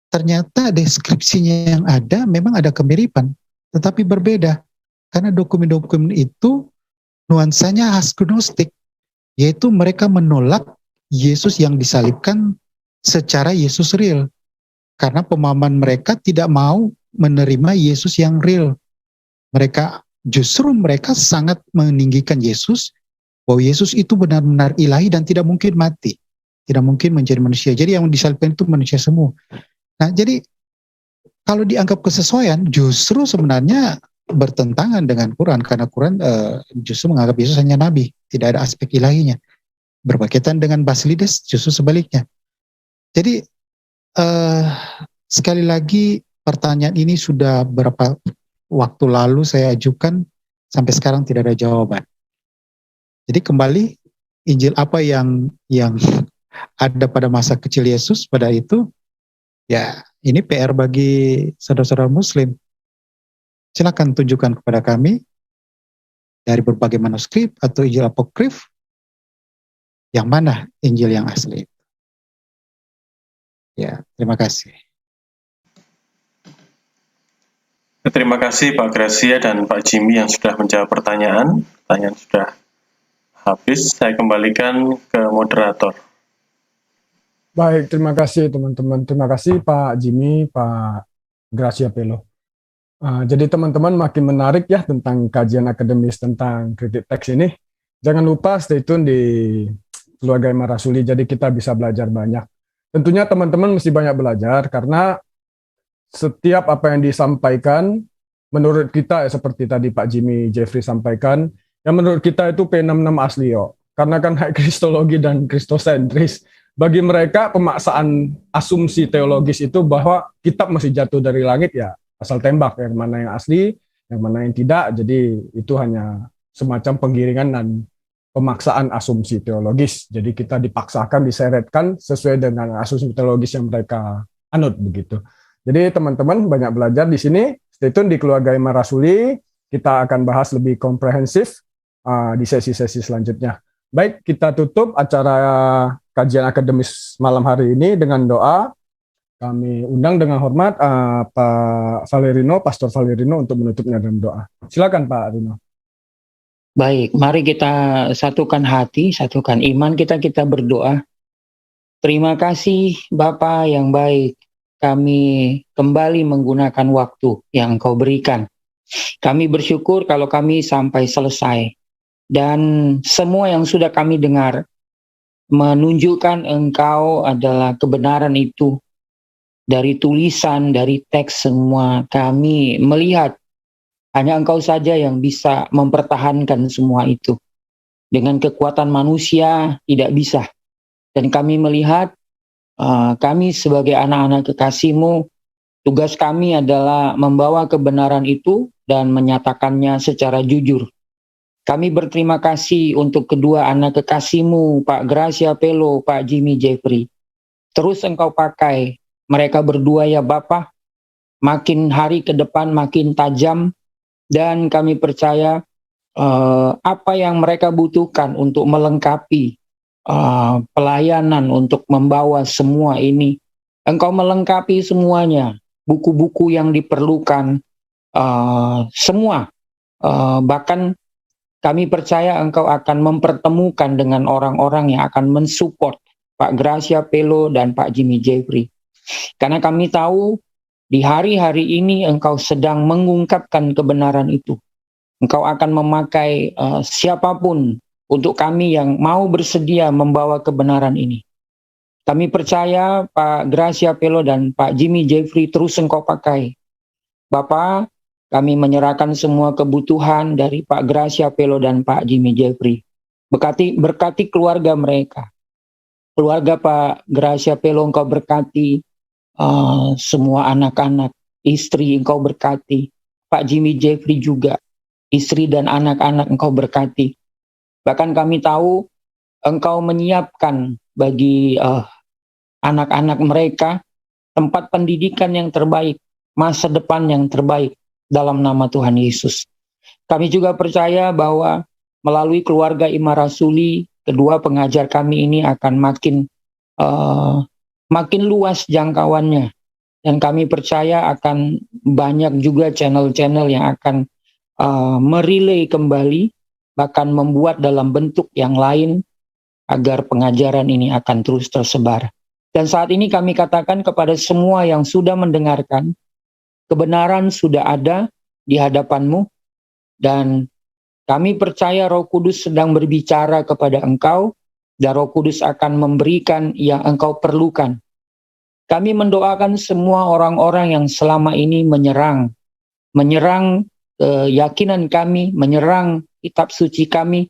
ternyata deskripsinya yang ada memang ada kemiripan, tetapi berbeda karena dokumen-dokumen itu nuansanya khas gnostik, yaitu mereka menolak Yesus yang disalibkan secara Yesus real. karena pemahaman mereka tidak mau menerima Yesus yang real. Mereka sangat meninggikan Yesus, bahwa Yesus itu benar-benar ilahi dan tidak mungkin mati, tidak mungkin menjadi manusia. Jadi yang disalibkan itu manusia semua. Nah, jadi kalau dianggap kesesuaian, justru sebenarnya bertentangan dengan Quran, karena Quran justru menganggap Yesus hanya nabi, tidak ada aspek ilahinya. Berkaitan dengan Basilides justru sebaliknya. Jadi sekali lagi pertanyaan ini sudah berapa waktu lalu saya ajukan, sampai sekarang tidak ada jawaban. Jadi kembali, Injil apa yang ada pada masa kecil Yesus pada itu, ya ini PR bagi saudara-saudara Muslim. Silakan tunjukkan kepada kami dari berbagai manuskrip atau Injil apokrif, yang mana Injil yang asli. Ya, terima kasih. Terima kasih Pak Gracia dan Pak Jimmy yang sudah menjawab pertanyaan. Pertanyaan sudah habis. Saya kembalikan ke moderator. Baik, terima kasih teman-teman. Terima kasih Pak Jimmy, Pak Gracia Pelo. Jadi teman-teman makin menarik ya tentang kajian akademis tentang kritik teks ini. Jangan lupa stay tune di Keluarga Imam Rasuli, jadi kita bisa belajar banyak. Tentunya teman-teman mesti banyak belajar, karena setiap apa yang disampaikan, menurut kita seperti tadi Pak Jimmy Jeffrey sampaikan, yang menurut kita itu P66 asli yo. Karena kan kristologi dan kristosentris. Bagi mereka pemaksaan asumsi teologis itu bahwa kitab masih jatuh dari langit, ya asal tembak, yang mana yang asli, yang mana yang tidak. Jadi itu hanya semacam penggiringan dan pemaksaan asumsi teologis. Jadi kita dipaksakan, diseretkan sesuai dengan asumsi teologis yang mereka anut begitu. Jadi teman-teman banyak belajar di sini. Stay tune di Keluarga Imam Rasuli. Kita akan bahas lebih komprehensif di sesi-sesi selanjutnya. Baik, kita tutup acara kajian akademis malam hari ini dengan doa. Kami undang dengan hormat Pak Valerino, Pastor Valerino, untuk menutupnya dalam doa. Silakan Pak Rino. Baik, mari kita satukan hati, satukan iman kita berdoa. Terima kasih Bapa yang baik, kami kembali menggunakan waktu yang Engkau berikan. Kami bersyukur kalau kami sampai selesai. Dan semua yang sudah kami dengar menunjukkan Engkau adalah kebenaran itu. Dari tulisan, dari teks semua kami melihat hanya Engkau saja yang bisa mempertahankan semua itu. Dengan kekuatan manusia tidak bisa. Dan kami melihat kami sebagai anak-anak kekasih-Mu, tugas kami adalah membawa kebenaran itu dan menyatakannya secara jujur. Kami berterima kasih untuk kedua anak kekasih-Mu, Pak Gracia Pelo, Pak Jimmy Jeffrey. Terus Engkau pakai mereka berdua ya Bapa, makin hari ke depan makin tajam, dan kami percaya apa yang mereka butuhkan untuk melengkapi pelayanan, untuk membawa semua ini, Engkau melengkapi semuanya, buku-buku yang diperlukan, semua. Bahkan kami percaya Engkau akan mempertemukan dengan orang-orang yang akan mensupport Pak Gracia Pelo dan Pak Jimmy Jeffrey. Karena kami tahu di hari-hari ini Engkau sedang mengungkapkan kebenaran itu. Engkau akan memakai siapapun untuk kami yang mau bersedia membawa kebenaran ini. Kami percaya Pak Gracia Pelo dan Pak Jimmy Jeffrey terus Engkau pakai. Bapa, kami menyerahkan semua kebutuhan dari Pak Gracia Pelo dan Pak Jimmy Jeffrey. Berkati keluarga mereka. Keluarga Pak Gracia Pelo Engkau berkati, semua anak-anak, istri Engkau berkati. Pak Jimmy Jeffrey juga, istri dan anak-anak Engkau berkati. Bahkan kami tahu Engkau menyiapkan bagi anak-anak mereka tempat pendidikan yang terbaik, masa depan yang terbaik dalam nama Tuhan Yesus. Kami juga percaya bahwa melalui Keluarga Imam Rasuli, kedua pengajar kami ini akan makin luas jangkauannya. Dan kami percaya akan banyak juga channel-channel yang akan merelay kembali, bahkan membuat dalam bentuk yang lain, agar pengajaran ini akan terus tersebar. Dan saat ini kami katakan kepada semua yang sudah mendengarkan, kebenaran sudah ada di hadapanmu, dan kami percaya Roh Kudus sedang berbicara kepada engkau, dan Roh Kudus akan memberikan yang engkau perlukan. Kami mendoakan semua orang-orang yang selama ini menyerang keyakinan kami, menyerang kitab suci kami.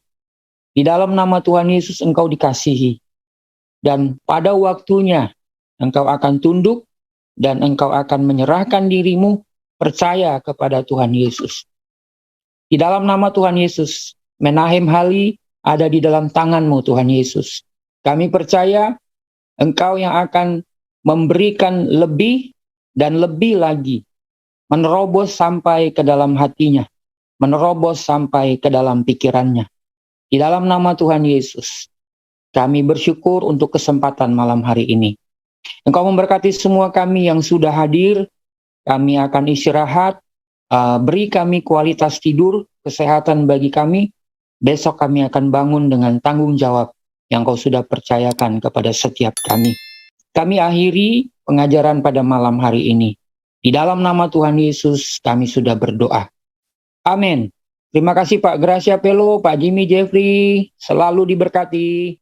Di dalam nama Tuhan Yesus engkau dikasihi. Dan pada waktunya engkau akan tunduk dan engkau akan menyerahkan dirimu percaya kepada Tuhan Yesus. Di dalam nama Tuhan Yesus, Menahem Hali ada di dalam tanganmu Tuhan Yesus. Kami percaya engkau yang akan memberikan lebih dan lebih lagi, menerobos sampai ke dalam hatinya, menerobos sampai ke dalam pikirannya. Di dalam nama Tuhan Yesus, kami bersyukur untuk kesempatan malam hari ini. Engkau memberkati semua kami yang sudah hadir. Kami akan istirahat. Beri kami kualitas tidur, kesehatan bagi kami. Besok kami akan bangun dengan tanggung jawab yang kau sudah percayakan kepada setiap kami. Kami akhiri pengajaran pada malam hari ini. Di dalam nama Tuhan Yesus kami sudah berdoa. Amin. Terima kasih Pak Gracia Pelo, Pak Jimmy Jeffrey, selalu diberkati.